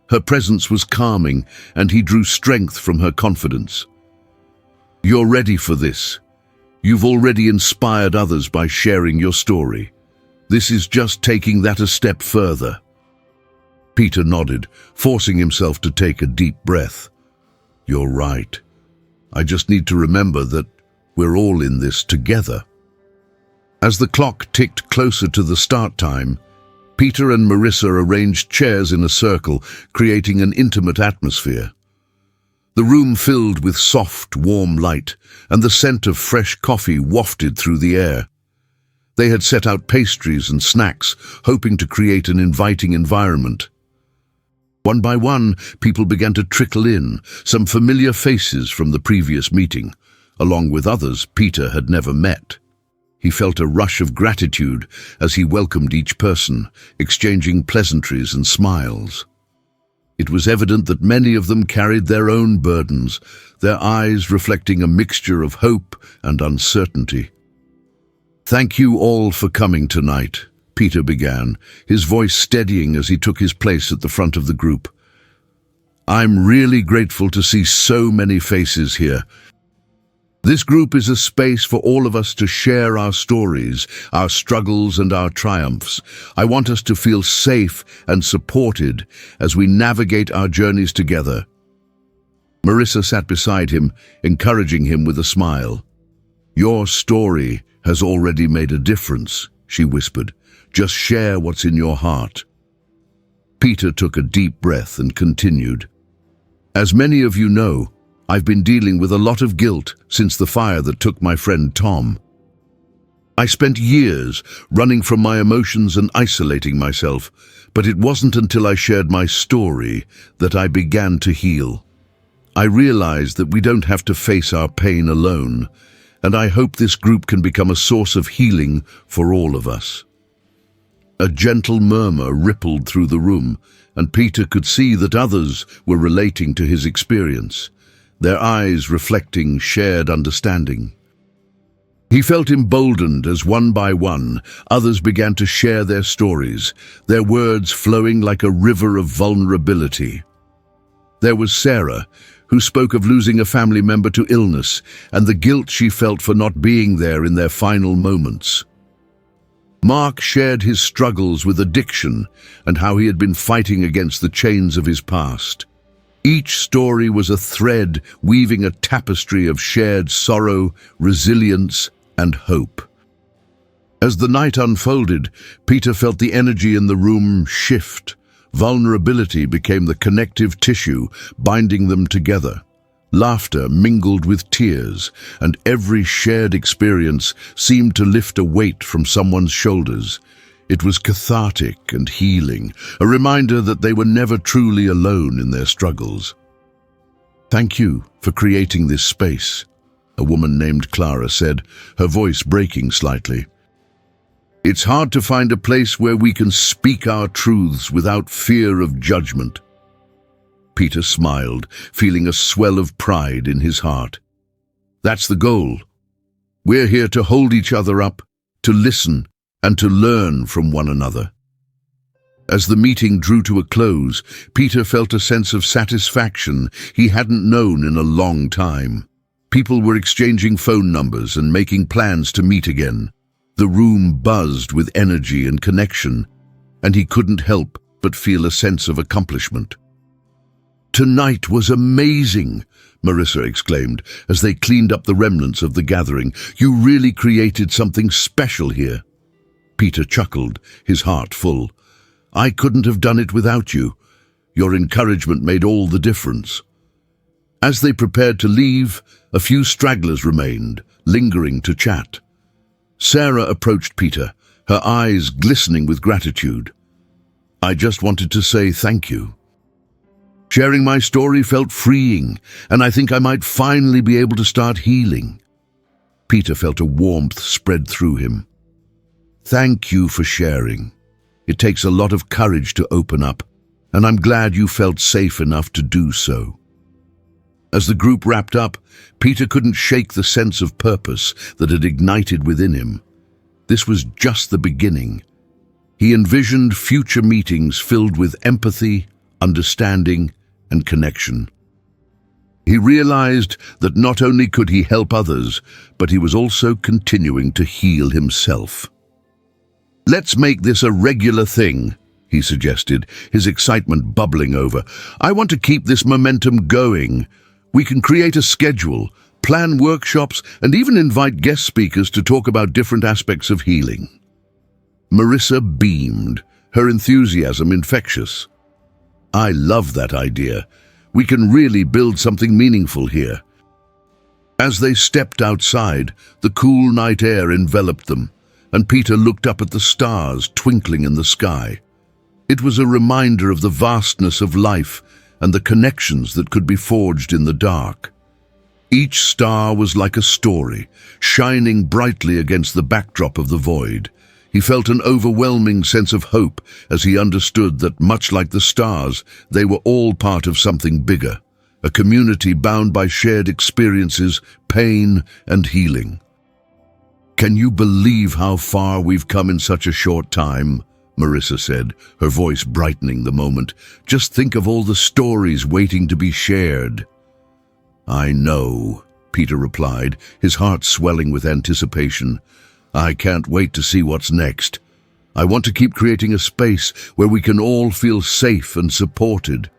Her presence was calming, and he drew strength from her confidence. "You're ready for this. You've already inspired others by sharing your story. This is just taking that a step further." Peter nodded, forcing himself to take a deep breath. "You're right. I just need to remember that we're all in this together." As the clock ticked closer to the start time, Peter and Marissa arranged chairs in a circle, creating an intimate atmosphere. The room filled with soft, warm light, and the scent of fresh coffee wafted through the air. They had set out pastries and snacks, hoping to create an inviting environment. One by one, people began to trickle in, some familiar faces from the previous meeting, along with others Peter had never met. He felt a rush of gratitude as he welcomed each person, exchanging pleasantries and smiles. It was evident that many of them carried their own burdens, their eyes reflecting a mixture of hope and uncertainty. "Thank you all for coming tonight," Peter began, his voice steadying as he took his place at the front of the group. "I'm really grateful to see so many faces here. This group is a space for all of us to share our stories, our struggles and our triumphs. I want us to feel safe and supported as we navigate our journeys together." Marissa sat beside him, encouraging him with a smile. "Your story has already made a difference," she whispered. "Just share what's in your heart." Peter took a deep breath and continued. "As many of you know, I've been dealing with a lot of guilt since the fire that took my friend Tom. I spent years running from my emotions and isolating myself, but it wasn't until I shared my story that I began to heal. I realized that we don't have to face our pain alone, and I hope this group can become a source of healing for all of us." A gentle murmur rippled through the room, and Peter could see that others were relating to his experience, their eyes reflecting shared understanding. He felt emboldened as one by one, others began to share their stories, their words flowing like a river of vulnerability. There was Sarah, who spoke of losing a family member to illness and the guilt she felt for not being there in their final moments. Mark shared his struggles with addiction and how he had been fighting against the chains of his past. Each story was a thread weaving a tapestry of shared sorrow, resilience, and hope. As the night unfolded, Peter felt the energy in the room shift. Vulnerability became the connective tissue, binding them together. Laughter mingled with tears, and every shared experience seemed to lift a weight from someone's shoulders. It was cathartic and healing, a reminder that they were never truly alone in their struggles. "Thank you for creating this space," a woman named Clara said, her voice breaking slightly. "It's hard to find a place where we can speak our truths without fear of judgment." Peter smiled, feeling a swell of pride in his heart. "That's the goal. We're here to hold each other up, to listen, and to learn from one another." As the meeting drew to a close, Peter felt a sense of satisfaction he hadn't known in a long time. People were exchanging phone numbers and making plans to meet again. The room buzzed with energy and connection, and he couldn't help but feel a sense of accomplishment. "Tonight was amazing," Marissa exclaimed as they cleaned up the remnants of the gathering. "You really created something special here." Peter chuckled, his heart full. "I couldn't have done it without you. Your encouragement made all the difference." As they prepared to leave, a few stragglers remained, lingering to chat. Sarah approached Peter, her eyes glistening with gratitude. "I just wanted to say thank you. Sharing my story felt freeing, and I think I might finally be able to start healing." Peter felt a warmth spread through him. "Thank you for sharing. It takes a lot of courage to open up, and I'm glad you felt safe enough to do so." As the group wrapped up, Peter couldn't shake the sense of purpose that had ignited within him. This was just the beginning. He envisioned future meetings filled with empathy, understanding, and connection. He realized that not only could he help others, but he was also continuing to heal himself. "Let's make this a regular thing," he suggested, his excitement bubbling over. "I want to keep this momentum going. We can create a schedule, plan workshops, and even invite guest speakers to talk about different aspects of healing." Marissa beamed, her enthusiasm infectious. "I love that idea. We can really build something meaningful here." As they stepped outside, the cool night air enveloped them, and Peter looked up at the stars twinkling in the sky. It was a reminder of the vastness of life and the connections that could be forged in the dark. Each star was like a story, shining brightly against the backdrop of the void. He felt an overwhelming sense of hope as he understood that, much like the stars, they were all part of something bigger, a community bound by shared experiences, pain, and healing. "Can you believe how far we've come in such a short time?" Marissa said, her voice brightening the moment. "Just think of all the stories waiting to be shared." "I know," Peter replied, his heart swelling with anticipation. "I can't wait to see what's next. I want to keep creating a space where we can all feel safe and supported."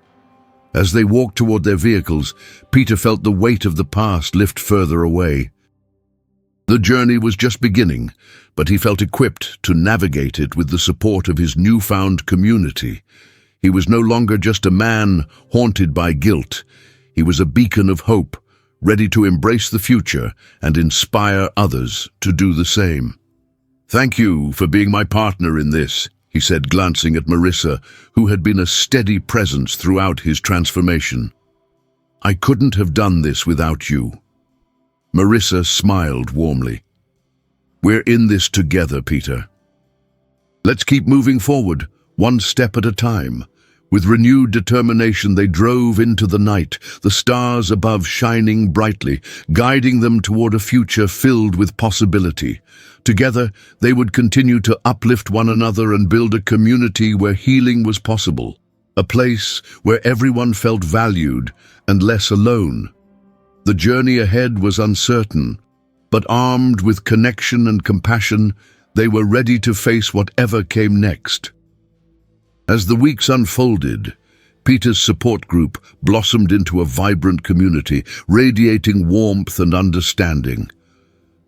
As they walked toward their vehicles, Peter felt the weight of the past lift further away. The journey was just beginning, but he felt equipped to navigate it with the support of his newfound community. He was no longer just a man haunted by guilt. He was a beacon of hope, ready to embrace the future and inspire others to do the same. "Thank you for being my partner in this," he said, glancing at Marissa, who had been a steady presence throughout his transformation. "I couldn't have done this without you." Marissa smiled warmly. "We're in this together, Peter. Let's keep moving forward, one step at a time." With renewed determination, they drove into the night, the stars above shining brightly, guiding them toward a future filled with possibility. Together, they would continue to uplift one another and build a community where healing was possible, a place where everyone felt valued and less alone. The journey ahead was uncertain, but armed with connection and compassion, they were ready to face whatever came next. As the weeks unfolded, Peter's support group blossomed into a vibrant community, radiating warmth and understanding.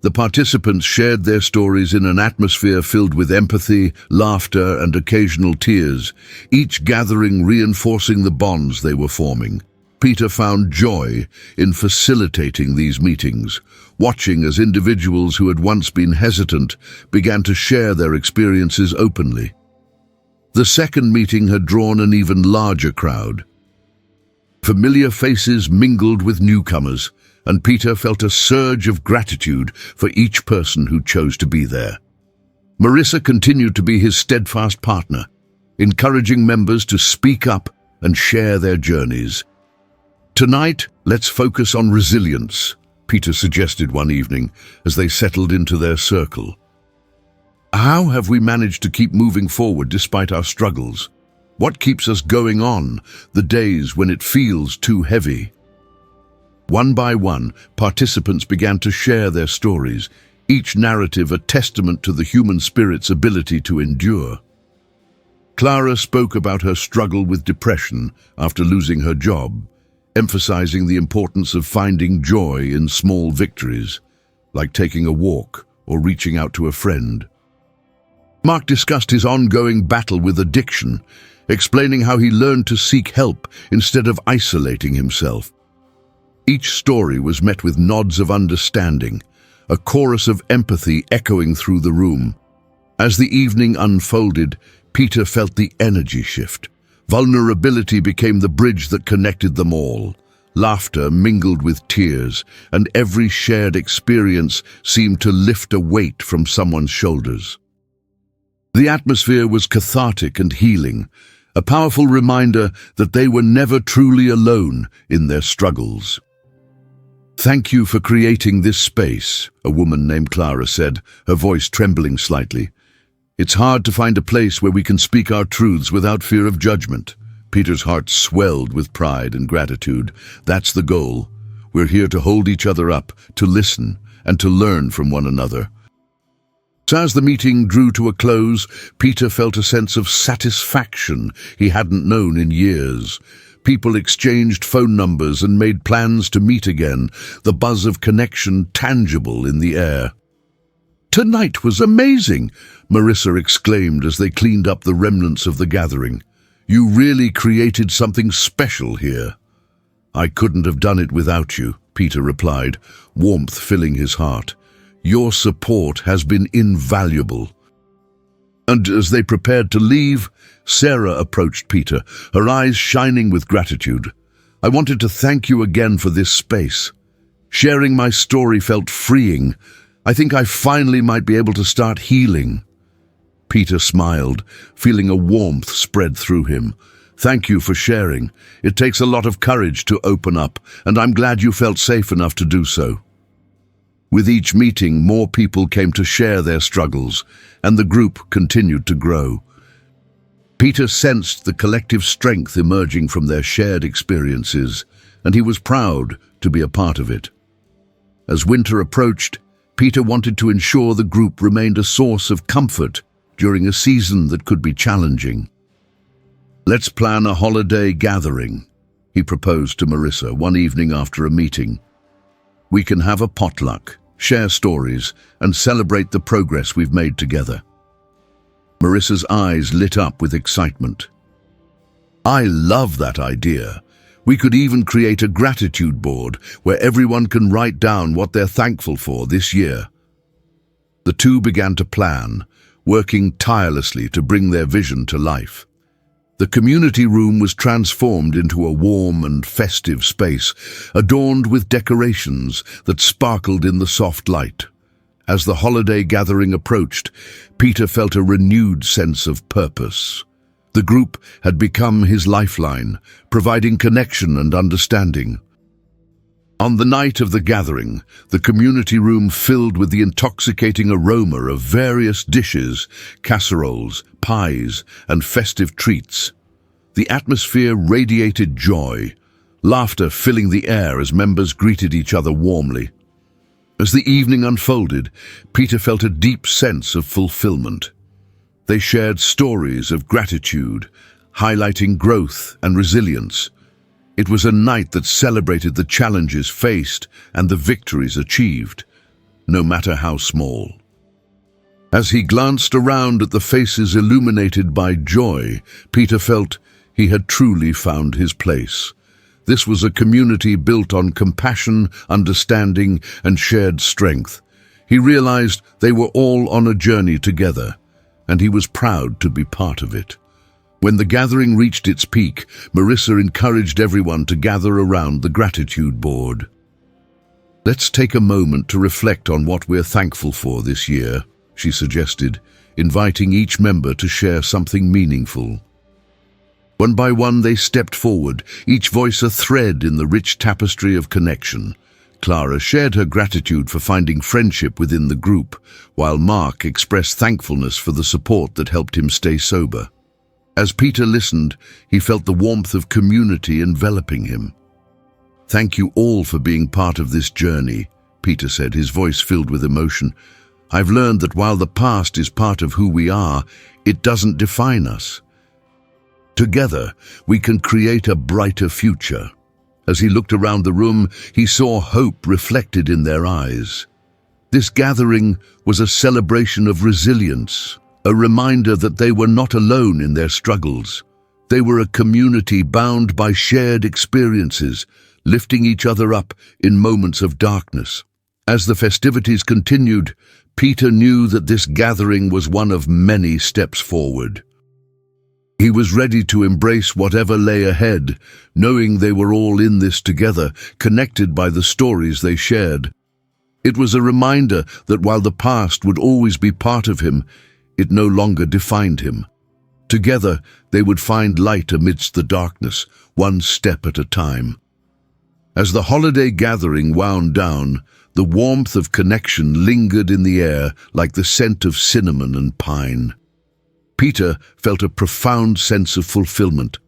The participants shared their stories in an atmosphere filled with empathy, laughter, and occasional tears, each gathering reinforcing the bonds they were forming. Peter found joy in facilitating these meetings, watching as individuals who had once been hesitant began to share their experiences openly. The second meeting had drawn an even larger crowd. Familiar faces mingled with newcomers, and Peter felt a surge of gratitude for each person who chose to be there. Marissa continued to be his steadfast partner, encouraging members to speak up and share their journeys. "Tonight, let's focus on resilience," Peter suggested one evening as they settled into their circle. "How have we managed to keep moving forward despite our struggles? What keeps us going on the days when it feels too heavy?" One by one, participants began to share their stories, each narrative a testament to the human spirit's ability to endure. Clara spoke about her struggle with depression after losing her job, emphasizing the importance of finding joy in small victories, like taking a walk or reaching out to a friend. Mark discussed his ongoing battle with addiction, explaining how he learned to seek help instead of isolating himself. Each story was met with nods of understanding, a chorus of empathy echoing through the room. As the evening unfolded, Peter felt the energy shift. Vulnerability became the bridge that connected them all. Laughter mingled with tears, and every shared experience seemed to lift a weight from someone's shoulders. The atmosphere was cathartic and healing, a powerful reminder that they were never truly alone in their struggles. "Thank you for creating this space," a woman named Clara said, her voice trembling slightly. "It's hard to find a place where we can speak our truths without fear of judgment." Peter's heart swelled with pride and gratitude. That's the goal. We're here to hold each other up, to listen, and to learn from one another. So as the meeting drew to a close, Peter felt a sense of satisfaction he hadn't known in years. People exchanged phone numbers and made plans to meet again, the buzz of connection tangible in the air. "Tonight was amazing," Marissa exclaimed as they cleaned up the remnants of the gathering. "You really created something special here." "I couldn't have done it without you," Peter replied, warmth filling his heart. "Your support has been invaluable." And as they prepared to leave, Sarah approached Peter, her eyes shining with gratitude. "I wanted to thank you again for this space. Sharing my story felt freeing. I think I finally might be able to start healing." Peter smiled, feeling a warmth spread through him. "Thank you for sharing. It takes a lot of courage to open up, and I'm glad you felt safe enough to do so." With each meeting, more people came to share their struggles, and the group continued to grow. Peter sensed the collective strength emerging from their shared experiences, and he was proud to be a part of it. As winter approached, Peter wanted to ensure the group remained a source of comfort during a season that could be challenging. "Let's plan a holiday gathering," he proposed to Marissa one evening after a meeting. "We can have a potluck, share stories, and celebrate the progress we've made together." Marissa's eyes lit up with excitement. "I love that idea. We could even create a gratitude board where everyone can write down what they're thankful for this year." The two began to plan, working tirelessly to bring their vision to life. The community room was transformed into a warm and festive space, adorned with decorations that sparkled in the soft light. As the holiday gathering approached, Peter felt a renewed sense of purpose. The group had become his lifeline, providing connection and understanding. On the night of the gathering, the community room filled with the intoxicating aroma of various dishes, casseroles, pies, and festive treats. The atmosphere radiated joy, laughter filling the air as members greeted each other warmly. As the evening unfolded, Peter felt a deep sense of fulfillment. They shared stories of gratitude, highlighting growth and resilience. It was a night that celebrated the challenges faced and the victories achieved, no matter how small. As he glanced around at the faces illuminated by joy, Peter felt he had truly found his place. This was a community built on compassion, understanding, and shared strength. He realized they were all on a journey together, and he was proud to be part of it. When the gathering reached its peak, Marissa encouraged everyone to gather around the gratitude board. "Let's take a moment to reflect on what we're thankful for this year," she suggested, inviting each member to share something meaningful. One by one they stepped forward, each voice a thread in the rich tapestry of connection. Clara shared her gratitude for finding friendship within the group, while Mark expressed thankfulness for the support that helped him stay sober. As Peter listened, he felt the warmth of community enveloping him. "Thank you all for being part of this journey," Peter said, his voice filled with emotion. "I've learned that while the past is part of who we are, it doesn't define us. Together, we can create a brighter future." As he looked around the room, he saw hope reflected in their eyes. This gathering was a celebration of resilience, a reminder that they were not alone in their struggles. They were a community bound by shared experiences, lifting each other up in moments of darkness. As the festivities continued, Peter knew that this gathering was one of many steps forward. He was ready to embrace whatever lay ahead, knowing they were all in this together, connected by the stories they shared. It was a reminder that while the past would always be part of him, it no longer defined him. Together, they would find light amidst the darkness, one step at a time. As the holiday gathering wound down, the warmth of connection lingered in the air like the scent of cinnamon and pine. Peter felt a profound sense of fulfillment.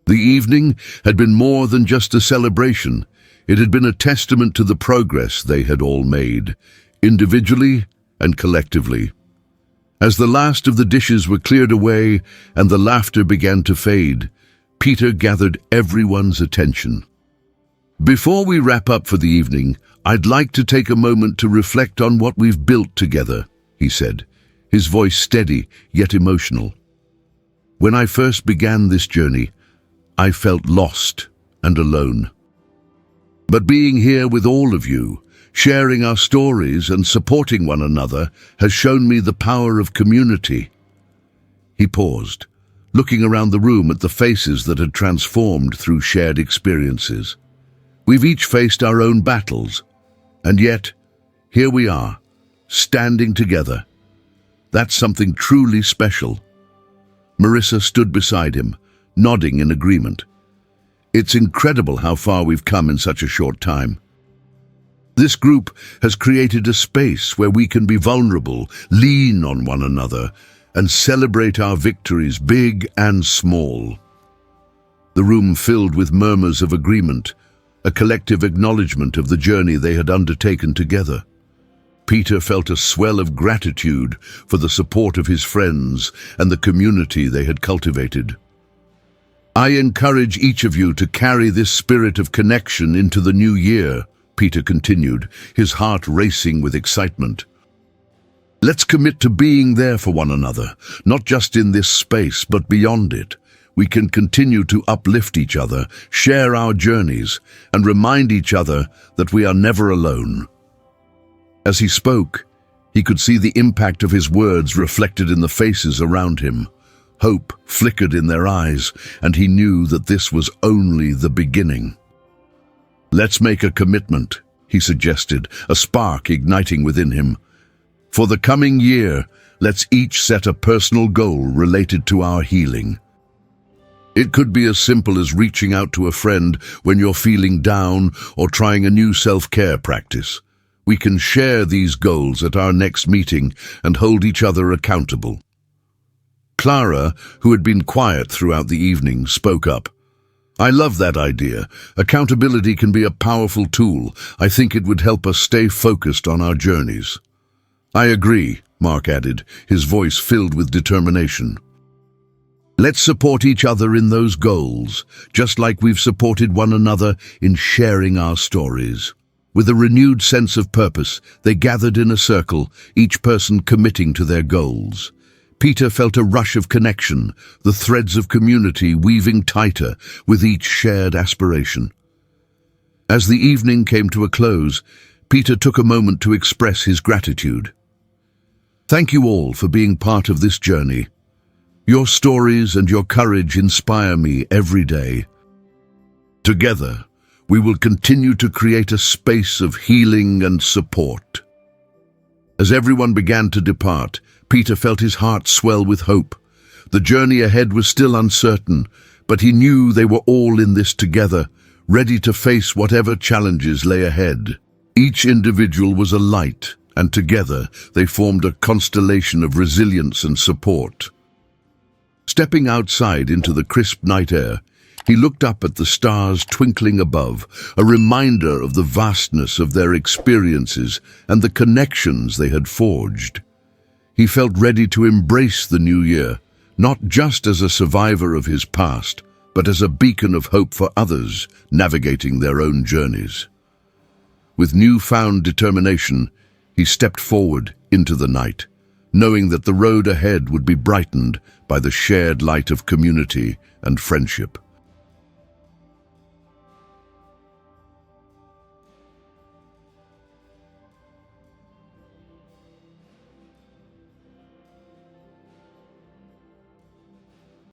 The evening had been more than just a celebration. It had been a testament to the progress they had all made, individually and collectively. As the last of the dishes were cleared away and the laughter began to fade, Peter gathered everyone's attention. "Before we wrap up for the evening, I'd like to take a moment to reflect on what we've built together," he said, his voice steady yet emotional. "When I first began this journey, I felt lost and alone. But being here with all of you, sharing our stories and supporting one another, has shown me the power of community." He paused, looking around the room at the faces that had transformed through shared experiences. "We've each faced our own battles, and yet, here we are, standing together. That's something truly special." Marissa stood beside him, nodding in agreement. "It's incredible how far we've come in such a short time. This group has created a space where we can be vulnerable, lean on one another, and celebrate our victories, big and small." The room filled with murmurs of agreement, a collective acknowledgement of the journey they had undertaken together. Peter felt a swell of gratitude for the support of his friends and the community they had cultivated. "I encourage each of you to carry this spirit of connection into the new year," Peter continued, his heart racing with excitement. "Let's commit to being there for one another, not just in this space, but beyond it. We can continue to uplift each other, share our journeys, and remind each other that we are never alone." As he spoke, he could see the impact of his words reflected in the faces around him. Hope flickered in their eyes, and he knew that this was only the beginning. "Let's make a commitment," he suggested, a spark igniting within him. "For the coming year, let's each set a personal goal related to our healing. It could be as simple as reaching out to a friend when you're feeling down or trying a new self-care practice. We can share these goals at our next meeting and hold each other accountable." Clara, who had been quiet throughout the evening, spoke up. "I love that idea. Accountability can be a powerful tool. I think it would help us stay focused on our journeys." "I agree," Mark added, his voice filled with determination. "Let's support each other in those goals, just like we've supported one another in sharing our stories." With a renewed sense of purpose, they gathered in a circle, each person committing to their goals. Peter felt a rush of connection, the threads of community weaving tighter with each shared aspiration. As the evening came to a close, Peter took a moment to express his gratitude. "Thank you all for being part of this journey. Your stories and your courage inspire me every day. Together, we will continue to create a space of healing and support." As everyone began to depart, Peter felt his heart swell with hope. The journey ahead was still uncertain, but he knew they were all in this together, ready to face whatever challenges lay ahead. Each individual was a light, and together they formed a constellation of resilience and support. Stepping outside into the crisp night air, he looked up at the stars twinkling above, a reminder of the vastness of their experiences and the connections they had forged. He felt ready to embrace the new year, not just as a survivor of his past, but as a beacon of hope for others navigating their own journeys. With newfound determination, he stepped forward into the night, knowing that the road ahead would be brightened by the shared light of community and friendship.